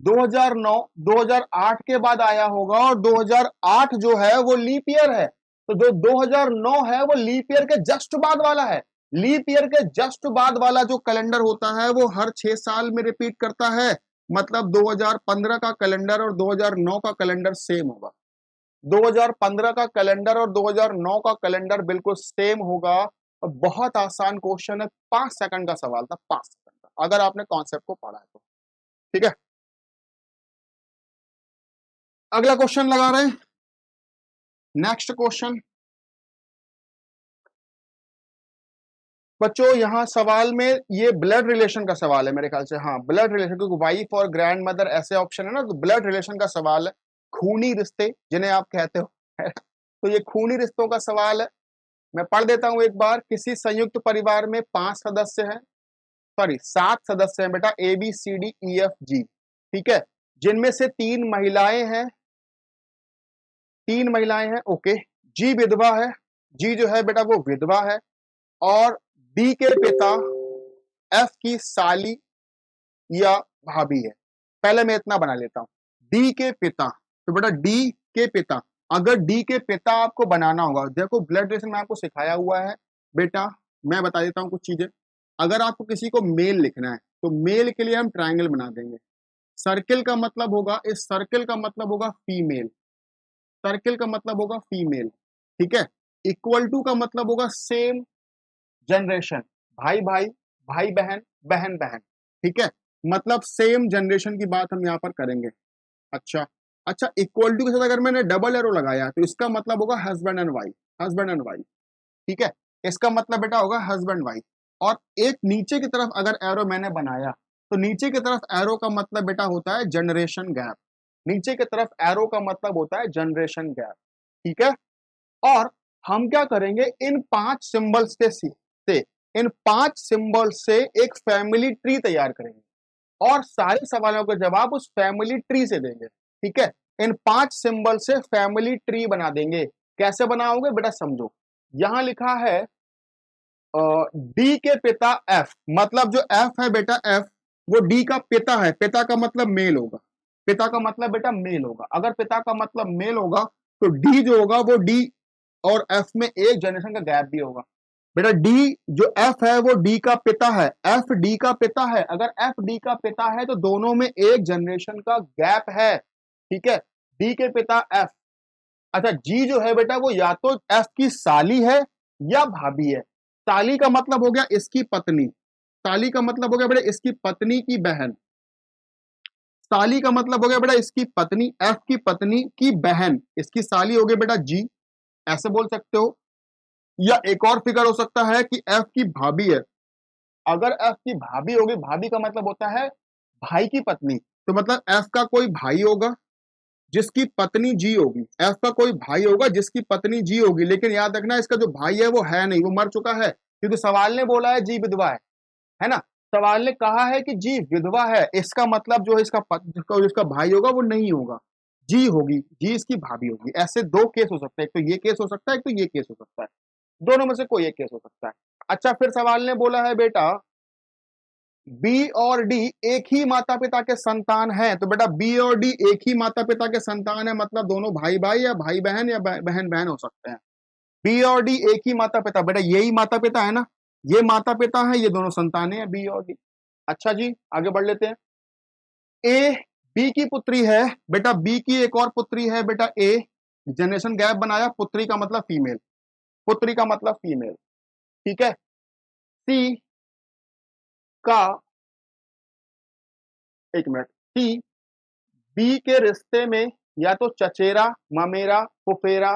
2009 2008 के बाद आया होगा, और 2008 जो है वो लीप ईयर है। तो जो 2009 है वो लीप ईयर के जस्ट बाद वाला है। लीप ईयर के जस्ट बाद वाला जो कैलेंडर होता है वो हर 6 साल में रिपीट करता है। मतलब 2015 का कैलेंडर और 2009 का कैलेंडर सेम होगा। 2015 का कैलेंडर और 2009 का कैलेंडर बिल्कुल सेम होगा। और बहुत आसान क्वेश्चन है, 5 सेकंड का सवाल था, 5 सेकंड का, अगर आपने कॉन्सेप्ट को पढ़ा है तो। ठीक है, अगला क्वेश्चन लगा रहे हैं। नेक्स्ट क्वेश्चन बच्चों, यहां सवाल में ये ब्लड रिलेशन का सवाल है मेरे ख्याल से। हाँ, ब्लड रिलेशन, क्योंकि वाइफ और ग्रैंड मदर ऐसे ऑप्शन है ना, तो ब्लड रिलेशन का सवाल है। खूनी रिश्ते जिन्हें आप कहते हो तो ये खूनी रिश्तों का सवाल है। मैं पढ़ देता हूं एक बार। किसी संयुक्त परिवार में 5 सदस्य हैं, सॉरी 7 सदस्य हैं बेटा, A B C D E F G. ठीक है, जिनमें से 3 महिलाएं हैं, 3 महिलाएं हैं। ओके, जी विधवा है, जी जो है बेटा वो विधवा है। और डी के पिता एफ की साली या भाभी है। पहले मैं इतना बना लेता हूं, डी के पिता, तो बेटा डी के पिता, अगर डी के पिता आपको बनाना होगा, देखो ब्लड रिलेशन में आपको सिखाया हुआ है बेटा। मैं बता देता हूं कुछ चीजें। अगर आपको किसी को मेल लिखना है तो मेल के लिए हम ट्रायंगल बना देंगे। सर्किल का मतलब होगा, इस सर्किल का मतलब होगा फीमेल, सर्किल का मतलब होगा फीमेल। ठीक है, इक्वल टू का मतलब होगा सेम जनरेशन, भाई भाई, भाई बहन, बहन बहन। ठीक है, मतलब सेम जनरेशन की बात हम यहाँ पर करेंगे। अच्छा अच्छा, इक्वल टू के साथ अगर मैंने डबल एरो लगाया तो इसका मतलब होगा husband and wife, husband and wife. ठीक है, इसका मतलब बेटा होगा हस्बैंड वाइफ। और एक नीचे की तरफ अगर एरो मैंने बनाया, तो नीचे की तरफ एरो का मतलब बेटा होता है जनरेशन गैप। नीचे की तरफ एरो का मतलब होता है जनरेशन गैप। ठीक है, और हम क्या करेंगे, इन 5 सिंबल्स से इन 5 सिंबल से एक फैमिली ट्री तैयार करेंगे और सारे सवालों के जवाब उस फैमिली ट्री से देंगे। ठीक है, इन 5 सिंबल से फैमिली ट्री बना देंगे। कैसे बनाओगे बेटा, समझो। यहां लिखा है डी के पिता एफ, मतलब जो एफ है बेटा, एफ वो डी का पिता है। पिता का मतलब मेल होगा, पिता का मतलब बेटा मेल होगा। अगर पिता का मतलब मेल होगा तो डी जो होगा वो डी और एफ में एक जनरेशन का गैप भी होगा। बेटा डी जो एफ है वो डी का पिता है, एफ डी का पिता है। अगर एफ डी का पिता है तो दोनों में एक जनरेशन का गैप है। ठीक है, डी के पिता एफ। अच्छा, जी जो है बेटा वो या तो एफ की साली है या भाभी है। साली का मतलब हो गया इसकी पत्नी, साली का मतलब हो गया बेटा इसकी पत्नी की बहन, साली का मतलब हो गया बेटा इसकी पत्नी, एफ की पत्नी की बहन, इसकी साली हो गई बेटा जी, ऐसे बोल सकते हो। या एक और फिगर हो सकता है कि एफ की भाभी है। अगर एफ की भाभी होगी, भाभी का मतलब होता है भाई की पत्नी, तो मतलब एफ का कोई भाई होगा जिसकी पत्नी जी होगी, एफ का कोई भाई होगा जिसकी पत्नी जी होगी। लेकिन याद रखना इसका जो भाई है वो है नहीं, वो मर चुका है, क्योंकि सवाल ने बोला है जी विधवा है ना। सवाल ने कहा है कि जी विधवा है, इसका मतलब जो है इसका भाई होगा वो नहीं होगा, जी होगी, जी इसकी भाभी होगी। ऐसे 2 केस हो सकते हैं, एक तो ये केस हो सकता है, एक तो ये केस हो सकता है। दोनों में से कोई एक केस हो सकता है। अच्छा, फिर सवाल ने बोला है बेटा बी और डी एक ही माता पिता के संतान हैं, तो बेटा बी और डी एक ही माता पिता के संतान है, मतलब दोनों भाई भाई या भाई बहन या बहन बहन हो सकते हैं। बी और डी एक ही माता पिता, बेटा यही माता पिता है ना, ये माता पिता है, ये दोनों संतानें हैं बी और डी। अच्छा जी, आगे बढ़ लेते हैं। ए बी की पुत्री है, बेटा बी की एक और पुत्री है बेटा ए, जनरेशन गैप बनाया, पुत्री का मतलब फीमेल, पुत्री का मतलब फीमेल, ठीक है। सी का, एक मिनट, सी बी के रिश्ते में या तो चचेरा, ममेरा, फुफेरा,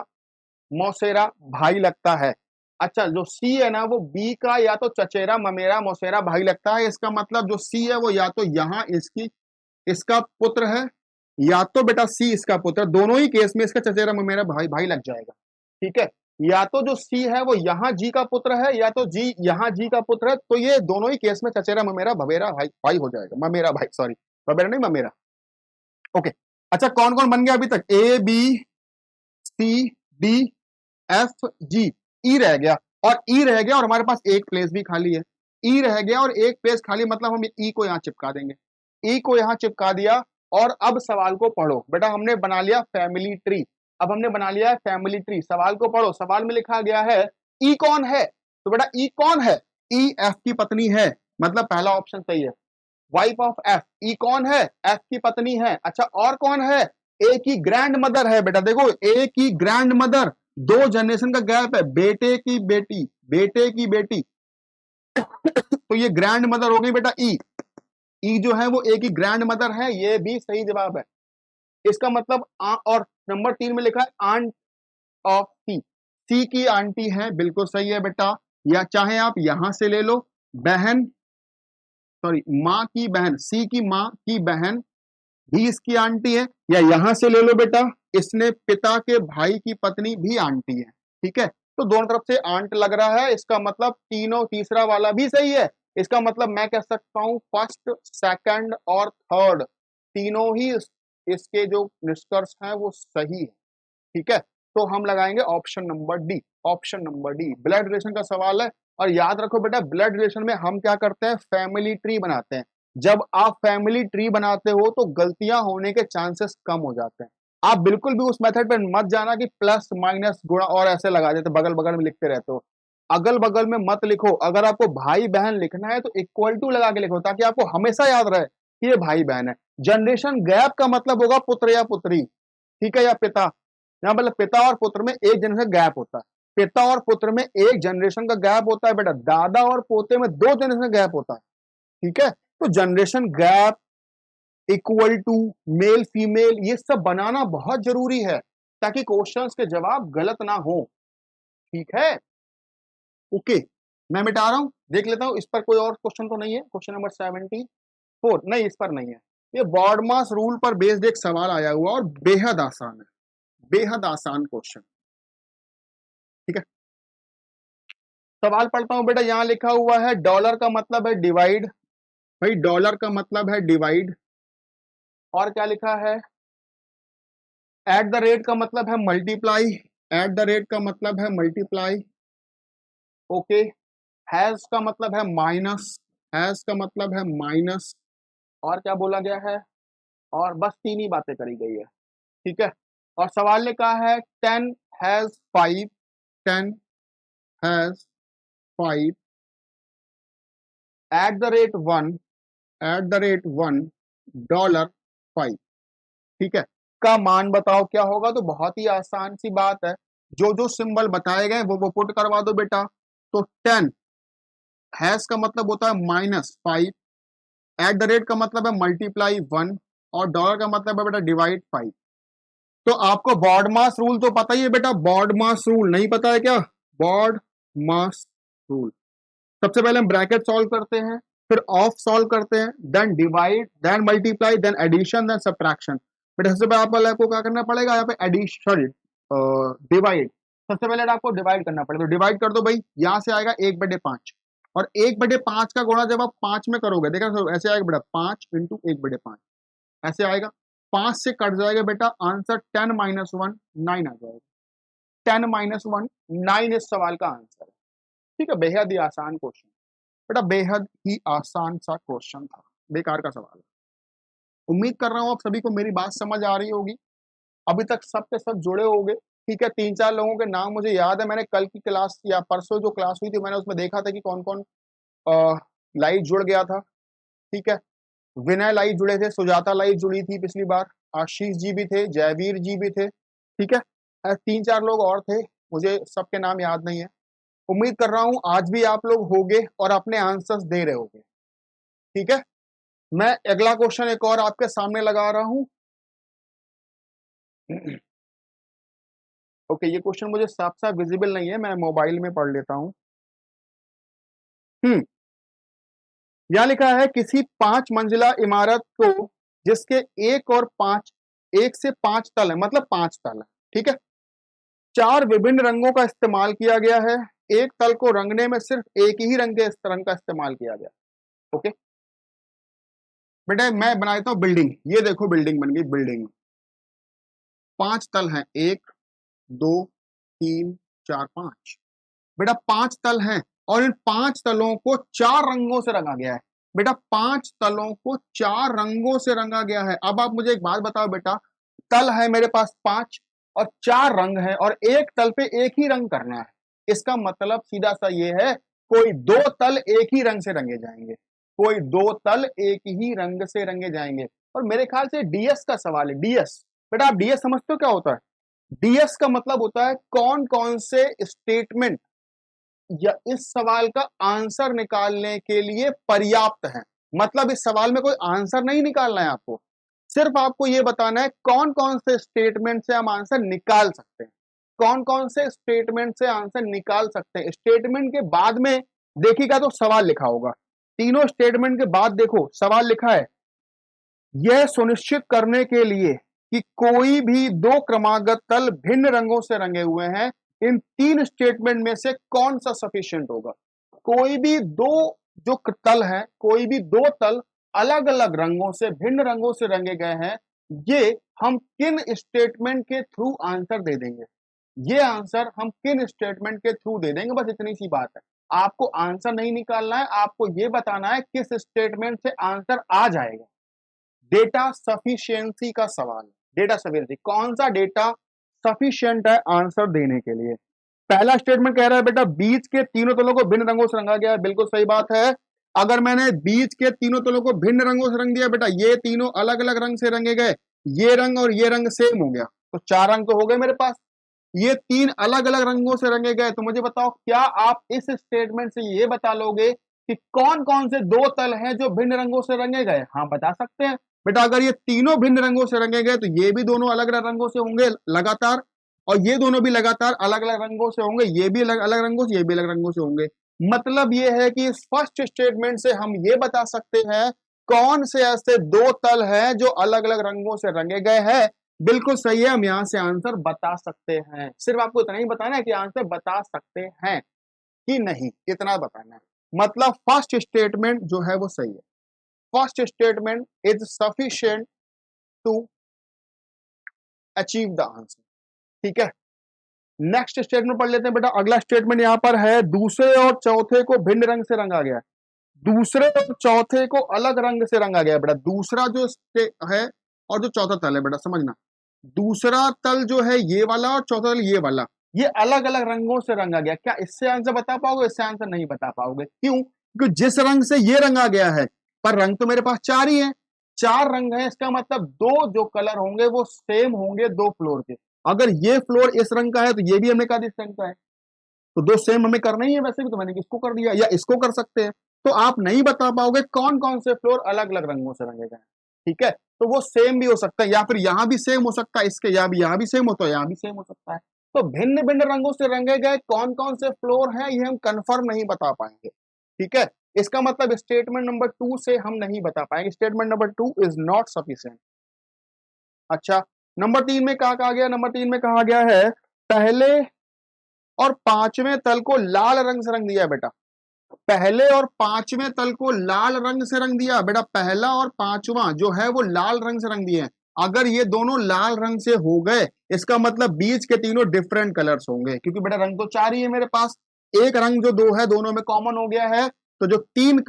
मौसेरा भाई लगता है। अच्छा, जो सी है ना वो बी का या तो चचेरा, ममेरा, मौसेरा भाई लगता है, इसका मतलब जो सी है वो या तो यहाँ इसकी इसका पुत्र है, या तो बेटा सी इसका पुत्र, दोनों ही केस में इसका चचेरा ममेरा भाई भाई लग जाएगा, ठीक है। या तो जो सी है वो यहाँ जी का पुत्र है, या तो जी यहाँ जी का पुत्र है, तो ये दोनों ही केस में चचेरा ममेरा भवेरा भाई भाई हो जाएगा, ममेरा भाई, सॉरी भवेरा नहीं ममेरा, ओके। अच्छा, कौन कौन बन गया अभी तक, A B C D F G, E रह गया, और ई रह गया और हमारे पास एक प्लेस भी खाली है, ई रह गया और एक प्लेस खाली, मतलब हम ई को यहाँ चिपका देंगे, ई को यहाँ चिपका दिया। और अब सवाल को पढ़ो बेटा, हमने बना लिया फैमिली ट्री, अब हमने बना लिया है फैमिली ट्री, सवाल को पढ़ो। सवाल में लिखा गया है ई कौन है, तो बेटा ई कौन है, ई एफ की पत्नी है, मतलब पहला ऑप्शन सही है, वाइफ ऑफ एफ। ई कौन है, एफ की पत्नी है। अच्छा, और कौन है, ए की ग्रैंड मदर है, बेटा देखो ए की ग्रैंड मदर, दो जनरेशन का गैप है, बेटे की बेटी, बेटे की बेटी तो ये ग्रैंड मदर हो गई बेटा ई, ई जो है वो ए की ग्रैंड मदर है, ये भी सही जवाब है। इसका मतलब और नंबर 3 में लिखा है आंट ऑफ सी, सी की आंटी है, बिल्कुल सही है बेटा। या चाहे आप यहां से ले लो, बहन, सॉरी माँ की बहन, सी की माँ की बहन भी इसकी आंटी है, या यहां से ले लो बेटा, इसने पिता के भाई की पत्नी भी आंटी है, ठीक है। तो दोनों तरफ से आंट लग रहा है, इसका मतलब तीनों, तीसरा वाला भी सही है। इसका मतलब मैं कह सकता हूं फर्स्ट, सेकंड और थर्ड तीनों ही इसके जो निष्कर्ष हैं वो सही है, ठीक है। तो हम लगाएंगे option number D, option number D blood relation का सवाल है। और याद रखो बेटा, ब्लड रिलेशन में हम क्या करते हैं, फैमिली ट्री बनाते हैं। जब आप फैमिली ट्री बनाते हो तो गलतियां होने के चांसेस कम हो जाते हैं। आप बिल्कुल भी उस मेथड पे मत जाना कि प्लस माइनस गुणा और ऐसे लगा देते, बगल बगल में लिखते रहते हो, अगल बगल में मत लिखो। अगर आपको भाई बहन लिखना है तो इक्वल टू लगा के लिखो, ताकि आपको हमेशा याद रहे कि ये भाई बहन है। जनरेशन गैप का मतलब होगा पुत्र या पुत्री, ठीक है, या पिता, यहाँ मतलब पिता और पुत्र में एक जनरेशन गैप होता है, पिता और पुत्र में एक जनरेशन का गैप होता है बेटा, दादा और पोते में 2 जनरेशन गैप होता है, ठीक है। तो generation gap, equal to, male female, ये सब बनाना बहुत जरूरी है ताकि क्वेश्चंस के जवाब गलत ना हो, ठीक है। ओके, मैं मिटा रहा हूं, देख लेता हूं इस पर कोई और क्वेश्चन तो नहीं है। क्वेश्चन नंबर 74, नहीं इस पर नहीं है। ये बॉडमास रूल पर बेस्ड एक सवाल आया हुआ और बेहद आसान है, बेहद आसान क्वेश्चन, ठीक है। सवाल पढ़ता हूं बेटा, यहां लिखा हुआ है डॉलर का मतलब है डिवाइड, भाई डॉलर का मतलब है डिवाइड, और क्या लिखा है, एट द रेट का मतलब है मल्टीप्लाई, एट द रेट का मतलब है मल्टीप्लाई, ओके। हैज का मतलब है माइनस, हैज का मतलब है माइनस, और क्या बोला गया है, और बस 3 ही बातें करी गई है, ठीक है। और सवाल ने कहा है 10 has 5, 10 has 5 at the rate 1, at the rate $1, ठीक है, का मान बताओ क्या होगा। तो बहुत ही आसान सी बात है, जो जो सिंबल बताए गए वो पुट करवा दो बेटा। तो 10 हैश का मतलब होता है -5, एट द रेट का मतलब है मल्टीप्लाई 1, और डॉलर का मतलब है बेटा डिवाइड 5। तो आपको बॉड मास रूल तो पता ही है बेटा, बॉड मास रूल नहीं पता है क्या, बॉड मास रूल। सबसे पहले हम ब्रैकेट सॉल्व करते हैं, फिर ऑफ सॉल्व करते हैं, then divide, then multiply, then addition, then subtraction. But सबसे पहले आपको क्या करना पड़ेगा, यहाँ पे एडिशन, सॉरी डिवाइड, सबसे पहले आपको डिवाइड करना पड़ेगा। तो डिवाइड कर दो भाई, यहाँ से आएगा 1/5, और 1/5 का गुणा जब आप 5 में करोगे, देखा ऐसे आएगा बेटा 5 × 1/5, ऐसे आएगा, 5 से कट जाएगा बेटा, आंसर 10 - 1 9 आ जाएगा, 10 - 1 9 इस सवाल का आंसर है। ठीक है, बेहद ही आसान क्वेश्चन बेटा, बेहद ही आसान सा क्वेश्चन था, बेकार का सवाल है। उम्मीद कर रहा हूं आप सभी को मेरी बात समझ आ रही होगी, अभी तक सब के सब जुड़े होंगे। ठीक है, 3-4 लोगों के नाम मुझे याद है, मैंने कल की क्लास या परसों जो क्लास हुई थी मैंने उसमें देखा था कि कौन कौन लाइव जुड़ गया था। ठीक है, विनय लाइव जुड़े थे, सुजाता लाइव जुड़ी थी पिछली बार, आशीष जी भी थे, जयवीर जी भी थे। ठीक है, 3-4 लोग और थे, मुझे सबके नाम याद नहीं है। उम्मीद कर रहा हूं आज भी आप लोग होंगे और अपने आंसर्स दे रहे होंगे। ठीक है, मैं अगला क्वेश्चन एक और आपके सामने लगा रहा हूं। ओके, ये क्वेश्चन मुझे साफ साफ विजिबल नहीं है, मैं मोबाइल में पढ़ लेता हूं। यहां लिखा है किसी 5 मंजिला इमारत को जिसके 1 से 5 तल है, मतलब 5 तल है। ठीक है, 4 विभिन्न रंगों का इस्तेमाल किया गया है, एक तल को रंगने में सिर्फ एक ही रंग का इस्तेमाल किया गया। ओके बेटा, मैं बना देता हूं बिल्डिंग। ये देखो बिल्डिंग बन गई, बिल्डिंग 5 तल हैं, 1 2 3 4 5। बेटा 5 तल हैं और इन 5 तलों को 4 रंगों से रंगा गया है। बेटा 5 तलों को 4 रंगों से रंगा गया है। अब आप मुझे एक बात बताओ बेटा, तल है मेरे पास 5 और 4 रंग है और एक तल पे एक ही रंग करना है, इसका मतलब सीधा सा ये है कोई 2 तल एक ही रंग से रंगे जाएंगे, कोई 2 तल एक ही रंग से रंगे जाएंगे। और मेरे ख्याल से डीएस का सवाल है, डीएस। बेटा आप डीएस समझते हो क्या होता है? डीएस का मतलब होता है कौन कौन से स्टेटमेंट या इस सवाल का आंसर निकालने के लिए पर्याप्त है। मतलब इस सवाल में कोई आंसर नहीं निकालना है आपको, सिर्फ आपको यह बताना है कौन कौन से स्टेटमेंट से हम आंसर निकाल सकते हैं, कौन कौन से स्टेटमेंट से आंसर निकाल सकते हैं। स्टेटमेंट के बाद में देखिएगा तो सवाल लिखा होगा, तीनों स्टेटमेंट के बाद देखो सवाल लिखा है, यह सुनिश्चित करने के लिए कि कोई भी 2 क्रमागत तल भिन्न रंगों से रंगे हुए हैं, इन 3 स्टेटमेंट में से कौन सा सफिशिएंट होगा। कोई भी 2 जो तल हैं, कोई भी 2 तल अलग अलग रंगों से, भिन्न रंगों से रंगे गए हैं, ये हम किन स्टेटमेंट के थ्रू आंसर दे देंगे, ये आंसर हम किन स्टेटमेंट के थ्रू दे देंगे, बस इतनी सी बात है। आपको आंसर नहीं निकालना है, आपको ये बताना है किस स्टेटमेंट से आंसर आ जाएगा। डेटा सफिशिएंसी का सवाल, डेटा सफिशिएंसी, कौन सा डेटा सफिशिएंट है आंसर देने के लिए। पहला स्टेटमेंट कह रहा है बेटा बीच के तीनों तलों को भिन्न रंगों से रंगा गया है, बिल्कुल सही बात है। अगर मैंने बीच के तीनों तलों को भिन्न रंगों से रंग दिया बेटा, ये तीनों अलग अलग रंग से रंगे गए, ये रंग और ये रंग सेम हो गया, तो 4 रंग तो हो गए मेरे पास। ये 3 अलग अलग रंगों से रंगे गए, तो मुझे बताओ क्या आप इस स्टेटमेंट से ये बता लोगे कि कौन कौन से 2 तल हैं जो भिन्न रंगों से रंगे गए? हाँ बता सकते हैं बेटा, अगर ये तीनों भिन्न रंगों से रंगे गए तो ये भी दोनों अलग अलग रंगों से होंगे लगातार, और ये दोनों भी लगातार अलग अलग रंगों से होंगे, ये भी अलग अलग रंगों से, ये भी अलग रंगों से होंगे। मतलब ये है कि इस फर्स्ट स्टेटमेंट से हम ये बता सकते हैं कौन से ऐसे 2 तल हैं जो अलग अलग रंगों से रंगे गए हैं। बिल्कुल सही है, हम यहां से आंसर बता सकते हैं। सिर्फ आपको इतना ही बताना है कि आंसर बता सकते हैं कि नहीं, इतना बताना है। मतलब फर्स्ट स्टेटमेंट जो है वो सही है, first statement is sufficient to achieve the answer. ठीक है, नेक्स्ट स्टेटमेंट पढ़ लेते हैं बेटा। अगला स्टेटमेंट यहां पर है, दूसरे और चौथे को भिन्न रंग से रंगा गया। दूसरे और चौथे को अलग रंग से रंगा गया बेटा। दूसरा जो है और जो चौथा तल है बेटा, समझना, दूसरा तल जो है ये वाला और चौथा तल ये वाला, ये अलग अलग रंगों से रंगा गया। क्या इससे आंसर बता पाओगे? इससे आंसर नहीं बता पाओगे। क्यों? क्योंकि जिस रंग से ये रंगा गया है, पर रंग तो मेरे पास 4 ही है, 4 रंग है, इसका मतलब 2 जो कलर होंगे वो सेम होंगे 2 फ्लोर के। अगर ये फ्लोर इस रंग का है तो ये भी हमने कहा इस रंग का है, तो 2 सेम हमें करना ही है। वैसे भी तो मैंने इसको कर दिया या इसको कर सकते हैं, तो आप नहीं बता पाओगे कौन कौन से फ्लोर अलग अलग रंगों से रंगे गए। ठीक है, तो वो सेम भी हो सकता है, या फिर यहां भी सेम हो सकता है, इसके यहां भी सेम होता है, यहां भी सेम हो सकता है। तो भिन्न भिन्न रंगों से रंगे गए कौन कौन से फ्लोर हैं ये हम कंफर्म नहीं बता पाएंगे। ठीक है, इसका मतलब स्टेटमेंट नंबर 2 से हम नहीं बता पाएंगे, statement number 2 is not sufficient. अच्छा, नंबर 3 में क्या कहा गया? नंबर 3 में कहा गया है पहले और 5वें तल को लाल रंग से रंग दिया बेटा। पहले और 5वें तल को लाल रंग से रंग दिया बेटा। पहला और 5वां जो है वो लाल रंग से रंग दिए हैं। अगर ये दोनों लाल रंग से हो गए इसका मतलब बीच के तीनों डिफरेंट कलर्स होंगे, क्योंकि बेटा रंग तो 4 ही है मेरे पास, एक रंग जो 2 है दोनों में कॉमन हो गया है, तो जो 3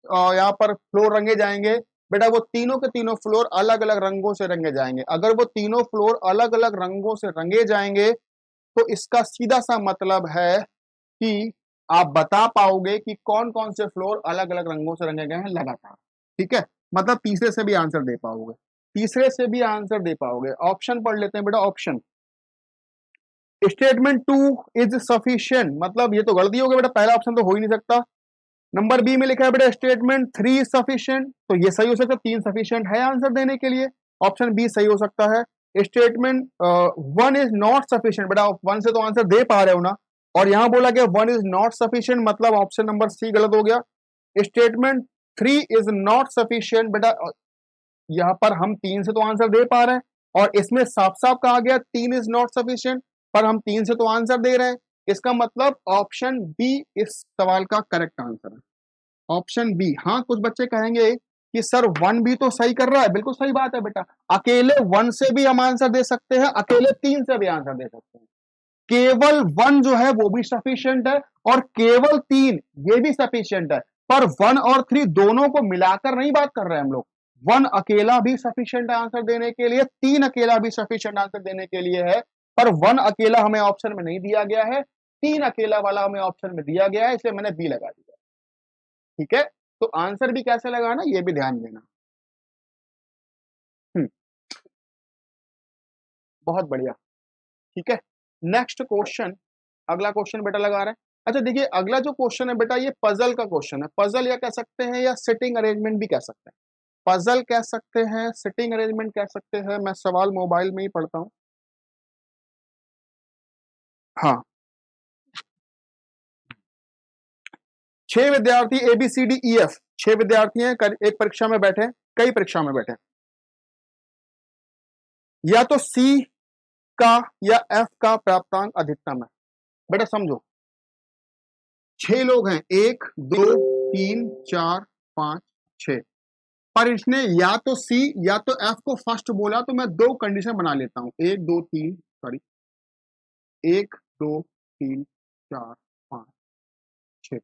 यहाँ पर फ्लोर रंगे जाएंगे बेटा वो तीनों के तीनों फ्लोर अलग अलग रंगों से रंगे जाएंगे। अगर वो तीनों फ्लोर अलग अलग रंगों से रंगे जाएंगे तो इसका सीधा सा मतलब है कि आप बता पाओगे कि कौन कौन से फ्लोर अलग अलग रंगों से रंगे गए हैं लगातार। ठीक है, मतलब तीसरे से भी आंसर दे पाओगे, तीसरे से भी आंसर दे पाओगे। ऑप्शन पढ़ लेते हैं बेटा। ऑप्शन स्टेटमेंट 2 इज सफिशिएंट, मतलब ये तो गलती हो गई बेटा, पहला ऑप्शन तो हो ही नहीं सकता। नंबर बी में लिखा है बेटा स्टेटमेंट 3 इज सफिशिएंट, तो ये सही हो सकता है, 3 सफिशिएंट है आंसर देने के लिए, ऑप्शन बी सही हो सकता है। स्टेटमेंट 1 इज नॉट सफिशिएंट, बेटा 1 से तो आंसर दे पा रहे हो ना, और यहां बोला गया 1 इज नॉट सफिशिएंट, मतलब ऑप्शन नंबर सी गलत हो गया। स्टेटमेंट 3 इज नॉट सफिशिएंट, बेटा यहां पर हम 3 से तो आंसर दे पा रहे हैं, और इसमें साफ साफ कहा गया 3 इज नॉट सफिशिएंट, पर हम 3 से तो आंसर दे रहे हैं, इसका मतलब ऑप्शन बी इस सवाल का करेक्ट आंसर है, ऑप्शन बी। हाँ, कुछ बच्चे कहेंगे कि सर 1 भी तो सही कर रहा है, बिल्कुल सही बात है बेटा, अकेले 1 से भी हम आंसर दे सकते हैं, अकेले 3 से भी आंसर दे सकते हैं, केवल 1 जो है वो भी सफिशिएंट है और केवल 3 ये भी सफिशिएंट है, पर 1 और 3 दोनों को मिलाकर नहीं बात कर रहे हैं हम लोग। 1 अकेला भी सफिशिएंट आंसर देने के लिए, 3 अकेला भी सफिशिएंट आंसर देने के लिए है, पर 1 अकेला हमें ऑप्शन में नहीं दिया गया है, 3 अकेला वाला हमें ऑप्शन में दिया गया है, इसलिए मैंने बी लगा दिया। ठीक है, तो आंसर भी कैसे लगाना ये भी ध्यान देना। बहुत बढ़िया। ठीक है, नेक्स्ट क्वेश्चन, अगला क्वेश्चन बेटा लगा रहे हैं। अच्छा देखिए, अगला जो क्वेश्चन है बेटा ये पजल का क्वेश्चन है, पजल या कह सकते हैं या सिटिंग अरेंजमेंट भी कह सकते हैं, पजल कह सकते हैं, सिटिंग अरेंजमेंट कह सकते हैं, मैं सवाल मोबाइल में ही पढ़ता हूं। हाँ, 6 विद्यार्थी ABCDEF, 6 विद्यार्थी हैं, एक परीक्षा में बैठे, कई परीक्षा में बैठे, या तो C का या F का प्राप्तांक अधिकतम है। बेटा समझो, 6 लोग हैं, 1 2 3 4 5 6, पर इसने या तो C या तो F को फर्स्ट बोला, तो मैं 2 कंडीशन बना लेता हूं, 1 2 3 सॉरी 1 2 3 4 5 6।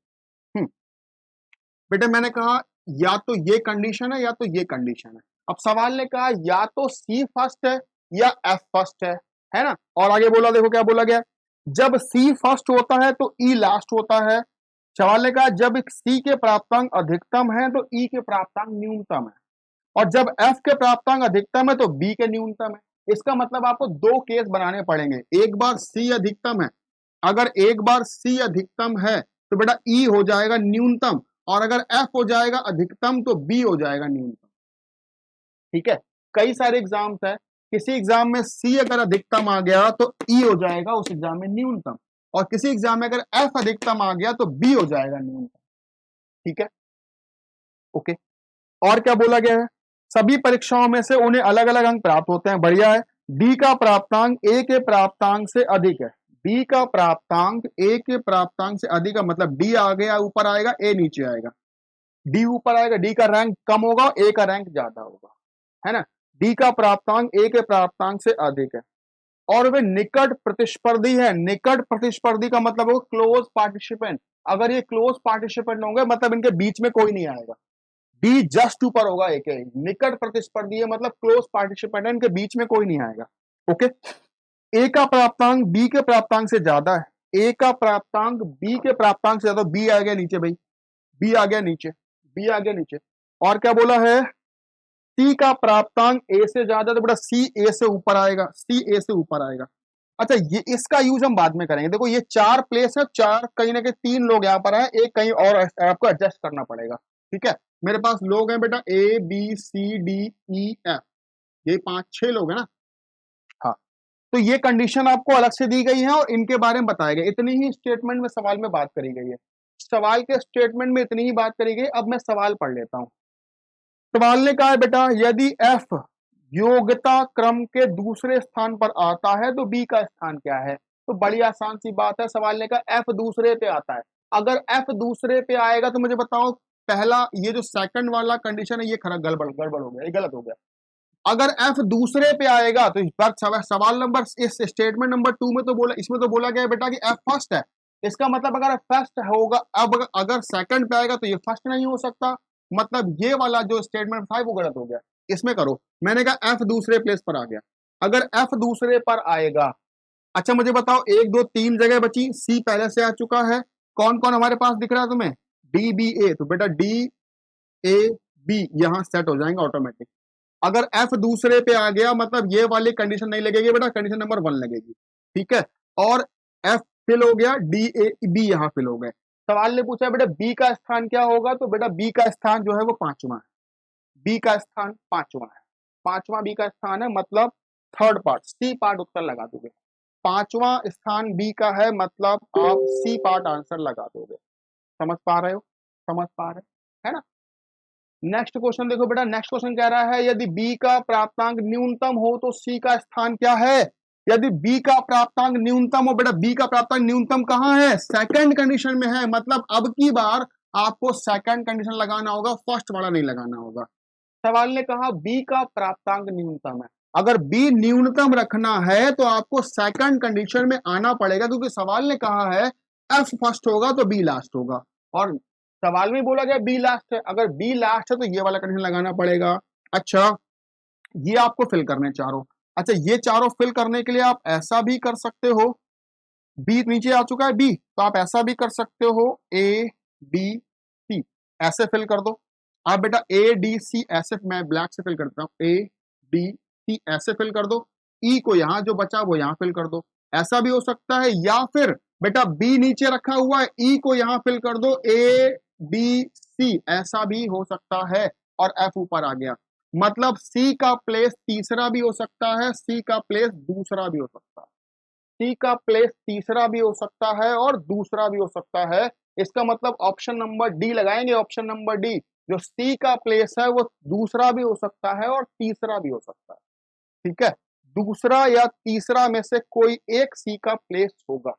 बेटा मैंने कहा या तो ये कंडीशन है या तो ये कंडीशन है, अब सवाल ने कहा या तो C फर्स्ट है या F फर्स्ट है ना, और आगे बोला, देखो क्या बोला गया, जब C फर्स्ट होता है तो E लास्ट होता है। सवाल ने कहा जब C के प्राप्तांक अधिकतम है तो E के प्राप्तांक न्यूनतम है, और जब F के प्राप्तांक अधिकतम है तो B के न्यूनतम है। इसका मतलब आपको 2 केस बनाने पड़ेंगे, एक बार C अधिकतम है, अगर एक बार C अधिकतम है तो बेटा E हो जाएगा न्यूनतम, और अगर F हो जाएगा अधिकतम तो B हो जाएगा न्यूनतम। ठीक है, कई सारे एग्जाम्स है, किसी एग्जाम में C अगर अधिकतम आ गया तो E हो जाएगा उस एग्जाम में न्यूनतम, और किसी एग्जाम में अगर F अधिकतम आ गया तो B हो जाएगा न्यूनतम। ठीक है, ओके। और क्या बोला गया है, सभी परीक्षाओं में से उन्हें अलग अलग अंक प्राप्त होते हैं, बढ़िया है। डी का प्राप्तांक ए के प्राप्तांक से अधिक है, डी का प्राप्तांक ए के प्राप्तांक से अधिक है, मतलब डी आगे ऊपर आएगा, ए नीचे आएगा, डी ऊपर आएगा, डी का रैंक कम होगा, ए का रैंक ज्यादा होगा, है ना। डी का प्राप्तांक ए के प्राप्तांक से अधिक है, और वे निकट प्रतिस्पर्धी है, निकट प्रतिस्पर्धी का मतलब होगा क्लोज पार्टिसिपेंट, अगर ये क्लोज पार्टिसिपेंट होंगे मतलब इनके बीच में कोई नहीं आएगा, डी जस्ट ऊपर होगा ए के, निकट प्रतिस्पर्धी है मतलब क्लोज पार्टिसिपेंट है, इनके बीच में कोई नहीं आएगा। ओके, ए का प्राप्तांक बी के प्राप्तांक से ज्यादा है, ए का प्राप्तांक बी के प्राप्तांक से ज्यादा, बी आ गया नीचे भाई, बी आ गया नीचे, बी आ गया नीचे, और क्या बोला है, सी का प्राप्तांक ए से ज्यादा, तो बेटा सी ए से ऊपर आएगा, सी ए से ऊपर आएगा। अच्छा ये इसका यूज हम बाद में करेंगे, देखो ये 4 प्लेस है, 4 कहीं ना कहीं 3 लोग यहाँ पर है, एक कहीं और आपको एडजस्ट करना पड़ेगा। ठीक है, मेरे पास लोग हैं बेटा ABCDEF, ये 5-6 लोग हैं ना। हाँ, तो ये कंडीशन आपको अलग से दी गई है और इनके बारे में बताया गया, इतनी ही स्टेटमेंट में सवाल में बात करी गई है, सवाल के स्टेटमेंट में इतनी ही बात करी गई। अब मैं सवाल पढ़ लेता हूं। सवाल ने कहा है बेटा यदि F योग्यता क्रम के दूसरे स्थान पर आता है तो B का स्थान क्या है, तो बड़ी आसान सी बात है, सवाल ने कहा F दूसरे पे आता है, अगर F दूसरे पे आएगा तो मुझे बताओ, पहला ये जो सेकंड वाला कंडीशन है ये खराब गड़बड़ गड़बड़ हो गया, ये गलत हो गया, अगर एफ दूसरे पे आएगा तो सवाल नंबर इस स्टेटमेंट नंबर 2 में तो बोला, इसमें तो बोला गया है बेटा कि एफ फर्स्ट है, इसका मतलब अगर फर्स्ट होगा, अब अगर सेकंड पे आएगा तो ये फर्स्ट नहीं हो सकता, मतलब ये वाला जो स्टेटमेंट था वो गलत हो गया। इसमें करो, मैंने कहा एफ दूसरे प्लेस पर आ गया, अगर एफ दूसरे पर आएगा, अच्छा मुझे बताओ 1 2 3 जगह बची, सी पहले से आ चुका है, कौन कौन हमारे पास दिख रहा है तुम्हें, डी बी ए, तो बेटा डी ए बी यहां सेट हो जाएंगे ऑटोमेटिक। अगर एफ दूसरे पे आ गया मतलब ये वाली कंडीशन नहीं लगेगी बेटा, कंडीशन नंबर 1 लगेगी, ठीक है। और एफ फिल हो गया, डी ए बी यहां फिल हो गए। सवाल ने पूछा बेटा बी का स्थान क्या होगा, तो बेटा बी का स्थान जो है वो 5वां है, बी का स्थान 5वां है, 5वां बी का स्थान है, मतलब थर्ड पार्ट सी पार्ट उत्तर लगा दोगे, 5वां स्थान बी का है मतलब आप सी पार्ट आंसर लगा दोगे। समझ पा रहे हो, समझ पा रहे है ना। नेक्स्ट क्वेश्चन देखो बेटा, नेक्स्ट क्वेश्चन कह रहा है यदि b का प्राप्तांक न्यूनतम हो तो c का स्थान क्या है। यदि b का प्राप्तांक न्यूनतम हो, बेटा b का प्राप्तांक न्यूनतम कहां है, सेकंड कंडीशन में है, मतलब अब की बार आपको सेकंड कंडीशन लगाना होगा, फर्स्ट वाला नहीं लगाना होगा। सवाल ने कहा b का प्राप्तांक न्यूनतम है, अगर b न्यूनतम रखना है तो आपको सेकंड कंडीशन में आना पड़ेगा, क्योंकि सवाल ने कहा है f फर्स्ट होगा तो b लास्ट होगा, और सवाल में बोला गया बी लास्ट है, अगर बी लास्ट है तो ये वाला कंडीशन लगाना पड़ेगा। अच्छा ये आपको फिल करने चारों, अच्छा ये चारों फिल करने के लिए आप ऐसा भी कर सकते हो, बी नीचे आ चुका है बी, तो आप ऐसा भी कर सकते हो ए बी सी, ऐसे फिल कर दो आप बेटा, ए डी सी ऐसे, मैं ब्लैक से फिल करता हूं, ए डी सी ऐसे फिल कर दो, ई को यहां जो बचा वो यहां फिल कर दो, ऐसा भी हो सकता है, या फिर बेटा बी नीचे रखा हुआ है, ई को यहां फिल कर दो, ए बी सी ऐसा भी हो सकता है, और एफ ऊपर आ गया, मतलब सी का प्लेस तीसरा भी हो सकता है, सी का प्लेस दूसरा भी हो सकता है, सी का प्लेस तीसरा भी हो सकता है और दूसरा भी हो सकता है। इसका मतलब ऑप्शन नंबर डी लगाएंगे, ऑप्शन नंबर डी, जो सी का प्लेस है वो दूसरा भी हो सकता है और तीसरा भी हो सकता है, ठीक है। दूसरा या तीसरा में से कोई एक सी का प्लेस होगा,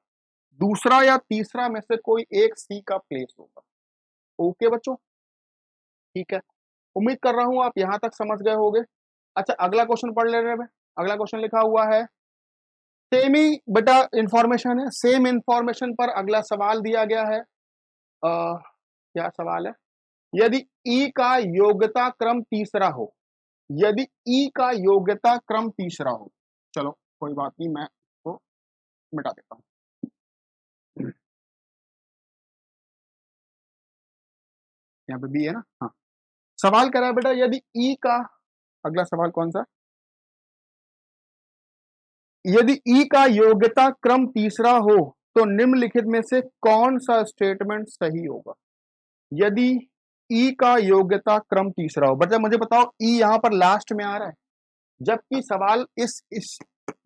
दूसरा या तीसरा में से कोई एक सी का प्लेस होगा। ओके बच्चों, ठीक है, उम्मीद कर रहा हूं आप यहां तक समझ गए होंगे। अच्छा अगला क्वेश्चन पढ़ ले रहे हैं, अगला क्वेश्चन लिखा हुआ है, सेम ही बेटा इंफॉर्मेशन है, सेम इंफॉर्मेशन पर अगला सवाल दिया गया है। क्या सवाल है, यदि ई का योग्यता क्रम तीसरा हो, यदि ई का योग्यता क्रम तीसरा हो, चलो कोई बात नहीं मैं इसको मिटा देता हूं, यहाँ पे बी है ना, हाँ। सवाल करा है बेटा यदि ई का, अगला सवाल कौन सा, यदि ई का योग्यता क्रम तीसरा हो तो निम्नलिखित में से कौन सा स्टेटमेंट सही होगा। यदि ई का योग्यता क्रम तीसरा हो, मतलब मुझे बताओ ई यहां पर लास्ट में आ रहा है, जबकि सवाल इस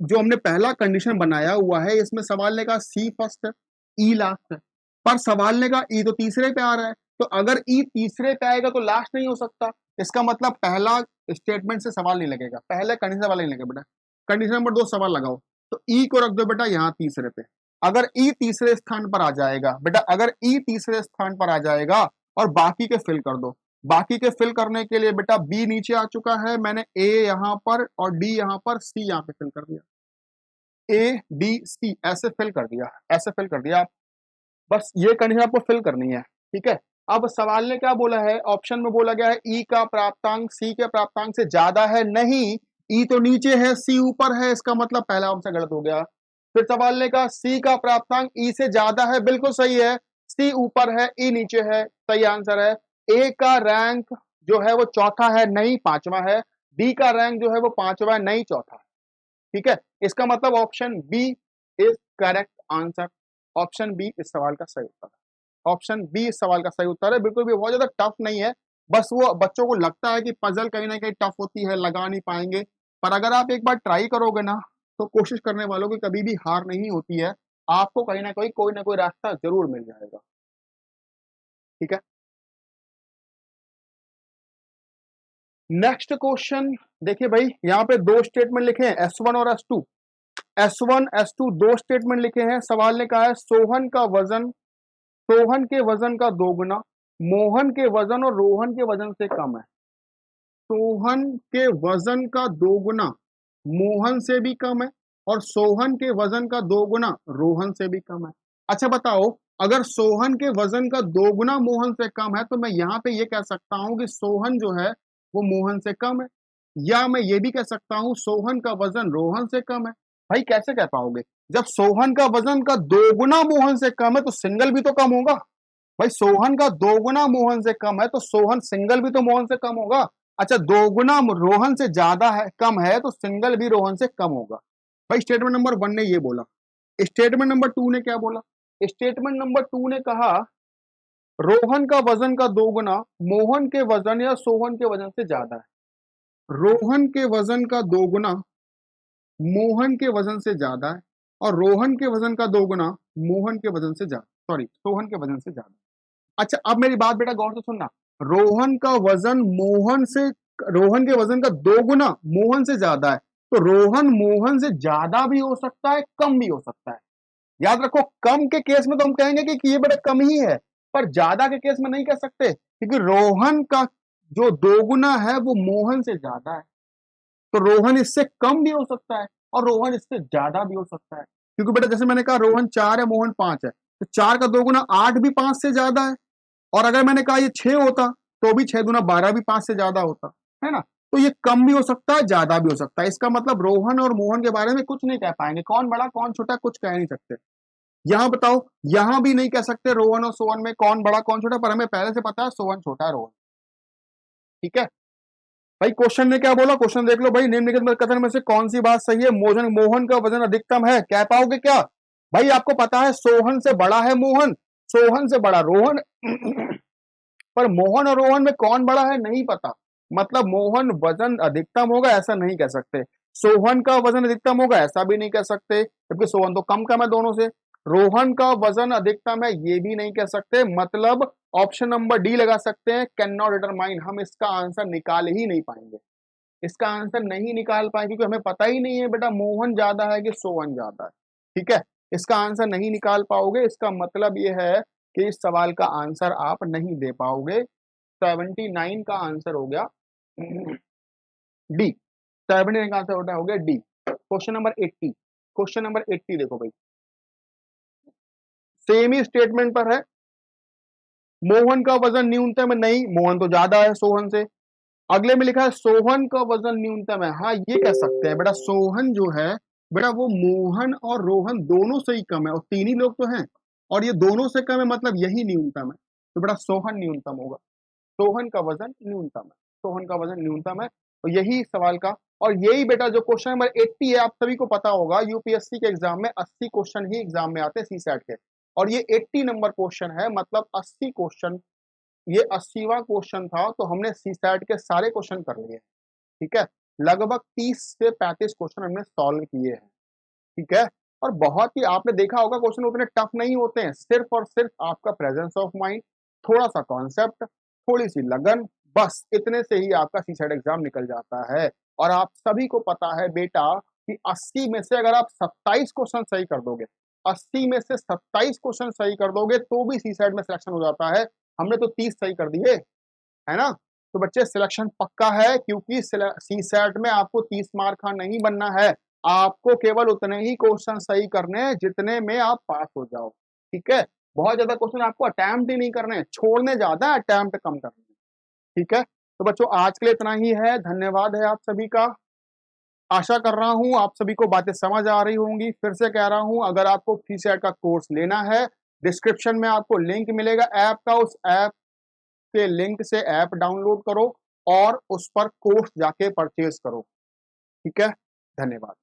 जो हमने पहला कंडीशन बनाया हुआ है इसमें सवाल ने कहा सी फर्स्ट है ई लास्ट है, पर सवाल ने कहा ई तो तीसरे पे आ रहा है, तो अगर ई तीसरे पे आएगा तो लास्ट नहीं हो सकता, इसका मतलब पहला स्टेटमेंट से सवाल नहीं लगेगा, पहले कंडीशन वाला नहीं लगेगा बेटा, कंडीशन नंबर 2 सवाल लगाओ, तो ई को रख दो बेटा यहाँ तीसरे पे, अगर ई तीसरे स्थान पर आ जाएगा बेटा, अगर ई तीसरे स्थान पर आ जाएगा और बाकी के फिल कर दो, बाकी के फिल करने के लिए बेटा बी नीचे आ चुका है, मैंने ए यहां पर और डी यहां पर, सी यहां पे फिल कर दिया, ए डी सी ऐसे फिल कर दिया, ऐसे फिल कर दिया, बस ये कंडीशन आपको फिल करनी है, ठीक है। अब सवाल ने क्या बोला है, ऑप्शन में बोला गया है ई का प्राप्तांक सी के प्राप्तांक से ज्यादा है, नहीं, ई तो नीचे है सी ऊपर है, इसका मतलब पहला ऑप्शन गलत हो गया। फिर सवाल ने कहा सी का प्राप्तांक ई से ज्यादा है, बिल्कुल सही है, सी ऊपर है ई नीचे है, सही आंसर है। ए का रैंक जो है वो चौथा है, नहीं पांचवा है, डी का रैंक जो है वो पांचवा है, नहीं चौथा है, ठीक है। इसका मतलब option B is correct answer, option B इस सवाल का सही उत्तर है, ऑप्शन बी इस सवाल का सही उत्तर है, बिल्कुल भी बहुत ज्यादा टफ नहीं है, बस वो बच्चों को लगता है कि पजल कहीं ना कहीं टफ होती है, लगा नहीं पाएंगे, पर अगर आप एक बार ट्राई करोगे ना तो कोशिश करने वालों की कभी भी हार नहीं होती है, आपको कहीं ना कहीं कोई ना कोई रास्ता जरूर मिल जाएगा, ठीक है। नेक्स्ट क्वेश्चन देखिए भाई, यहाँ पे दो स्टेटमेंट लिखे हैं S1 और S2, S1 S2 दो स्टेटमेंट लिखे हैं, सवाल ने कहा है सोहन का वजन, सोहन के वजन का दोगुना मोहन के वजन और रोहन के वजन से कम है, सोहन के वजन का 2 गुना मोहन से भी कम है और सोहन के वजन का 2 गुना रोहन से भी कम है। अच्छा बताओ, अगर सोहन के वजन का 2 गुना मोहन से कम है तो मैं यहाँ पे ये कह सकता हूं कि सोहन जो है वो मोहन से कम है, या मैं ये भी कह सकता हूं सोहन का वजन रोहन से कम है। भाई कैसे कह पाओगे? जब सोहन का वजन का 2 गुना मोहन से कम है तो सिंगल भी तो कम होगा। भाई सोहन का 2 गुना मोहन से कम है तो सोहन सिंगल भी तो मोहन से कम होगा। अच्छा 2 गुना रोहन से ज्यादा है, कम है, तो सिंगल भी रोहन से कम होगा। भाई स्टेटमेंट नंबर 1 ने ये बोला। स्टेटमेंट नंबर 2 ने क्या बोला? स्टेटमेंट नंबर 2 ने कहा रोहन का वजन का 2 गुना मोहन के वजन या सोहन के वजन से ज्यादा है। रोहन के वजन का 2 गुना मोहन के वजन से ज्यादा है और रोहन के वजन का 2 गुना मोहन के वजन से ज्यादा, सॉरी सोहन के वजन से ज्यादा। अच्छा अब मेरी बात बेटा गौर से सुनना, रोहन का वजन मोहन से, रोहन के वजन का 2 गुना मोहन से ज्यादा है, तो रोहन मोहन से ज्यादा भी हो सकता है, कम भी हो सकता है। याद रखो कम के केस में तो हम कहेंगे कि ये बेटा कम ही है, पर ज्यादा के केस में नहीं कह सकते, क्योंकि रोहन का जो 2 गुना है वो मोहन से ज्यादा है, तो रोहन इससे कम भी हो सकता है और रोहन इससे ज्यादा भी हो सकता है। क्योंकि बेटा जैसे मैंने कहा रोहन 4 है मोहन 5 है, तो 4 का 2 गुना 8 भी 5 से ज्यादा है, और अगर मैंने कहा ये 6 होता तो भी 6 दूना 12 भी 5 से ज्यादा होता है ना। तो ये कम भी हो सकता है, ज्यादा भी हो सकता है। इसका मतलब रोहन और मोहन के बारे में कुछ नहीं कह पाएंगे, कौन बड़ा कौन छोटा कुछ कह नहीं सकते। यहां बताओ, यहां भी नहीं कह सकते रोहन और सोहन में कौन बड़ा कौन छोटा, पर हमें पहले से पता है सोहन छोटा है रोहन। ठीक है भाई, क्वेश्चन ने क्या बोला, क्वेश्चन देख लो भाई, निम्नलिखित कथन में से कौन सी बात सही है? मोहन मोहन का वजन अधिकतम है, कह पाओगे क्या? भाई आपको पता है सोहन से बड़ा है मोहन, सोहन से बड़ा रोहन पर मोहन और रोहन में कौन बड़ा है नहीं पता, मतलब मोहन वजन अधिकतम होगा ऐसा नहीं कह सकते, सोहन का वजन अधिकतम होगा ऐसा भी नहीं कह सकते, जबकि सोहन तो कम कम है दोनों से। रोहन का वजन अधिकतम है ये भी नहीं कह सकते, मतलब ऑप्शन नंबर डी लगा सकते हैं, कैन नॉट डिटरमाइन। हम इसका आंसर निकाल ही नहीं पाएंगे, इसका आंसर नहीं निकाल पाएंगे क्योंकि हमें पता ही नहीं है बेटा मोहन ज्यादा है कि सोहन ज्यादा है। ठीक है, इसका आंसर नहीं निकाल पाओगे, इसका मतलब ये है कि इस सवाल का आंसर आप नहीं दे पाओगे। 79 का आंसर हो गया डी, 79 का आंसर हो गया D. Question number 80, question number 80 देखो भाई, सेम ही स्टेटमेंट पर है, मोहन का वजन न्यूनतम है, नहीं मोहन तो ज्यादा है सोहन से। अगले में लिखा है सोहन का वजन न्यूनतम है, हाँ ये कह सकते हैं बेटा सोहन जो है बेटा वो मोहन और रोहन दोनों से ही कम है, और तीन ही लोग तो हैं, और ये दोनों से कम है मतलब यही न्यूनतम है, तो बेटा सोहन न्यूनतम होगा, सोहन का वजन न्यूनतम है, सोहन का वजन न्यूनतम है। तो यही सवाल का, और यही बेटा जो क्वेश्चन नंबर 80 है, आप सभी को पता होगा यूपीएससी के एग्जाम में 80 क्वेश्चन ही एग्जाम में आते हैं सी सैट के, और ये 80 नंबर क्वेश्चन है, मतलब 80 क्वेश्चन, ये 80वां क्वेश्चन था, तो हमने सी सैट के सारे क्वेश्चन कर लिए। ठीक है, लगभग 30 से 35 क्वेश्चन हमने सॉल्व किए हैं। ठीक है, और बहुत ही आपने देखा होगा क्वेश्चन उतने टफ नहीं होते हैं, सिर्फ और सिर्फ आपका प्रेजेंस ऑफ माइंड, थोड़ा सा कॉन्सेप्ट, थोड़ी सी लगन, बस इतने से ही आपका सी सेट एग्जाम निकल जाता है। और आप सभी को पता है बेटा कि 80 में से अगर आप 27 क्वेश्चन सही कर दोगे, 80 में से 27 क्वेश्चन सही कर दोगे तो भी सी सेट में सिलेक्शन हो जाता है। हमने तो 30 सही कर दिए है ना, तो बच्चे सिलेक्शन पक्का है, क्योंकि सी सेट में आपको 30 मार्क का नहीं बनना है, आपको केवल उतने ही क्वेश्चन सही करने हैं जितने में आप पास हो जाओ। ठीक है, बहुत ज्यादा क्वेश्चन आपको अटेम्प्ट ही नहीं करने, छोड़ने ज्यादा है, अटेम्प्ट कम करने। ठीक है, तो बच्चों आज के लिए इतना ही है, धन्यवाद है आप सभी का। आशा कर रहा हूं आप सभी को बातें समझ आ रही होंगी। फिर से कह रहा हूं, अगर आपको सी सेट का कोर्स लेना है, डिस्क्रिप्शन में आपको लिंक मिलेगा ऐप का, उस ऐप के लिंक से ऐप डाउनलोड करो और उस पर कोर्स जाके परचेज करो। ठीक है, धन्यवाद।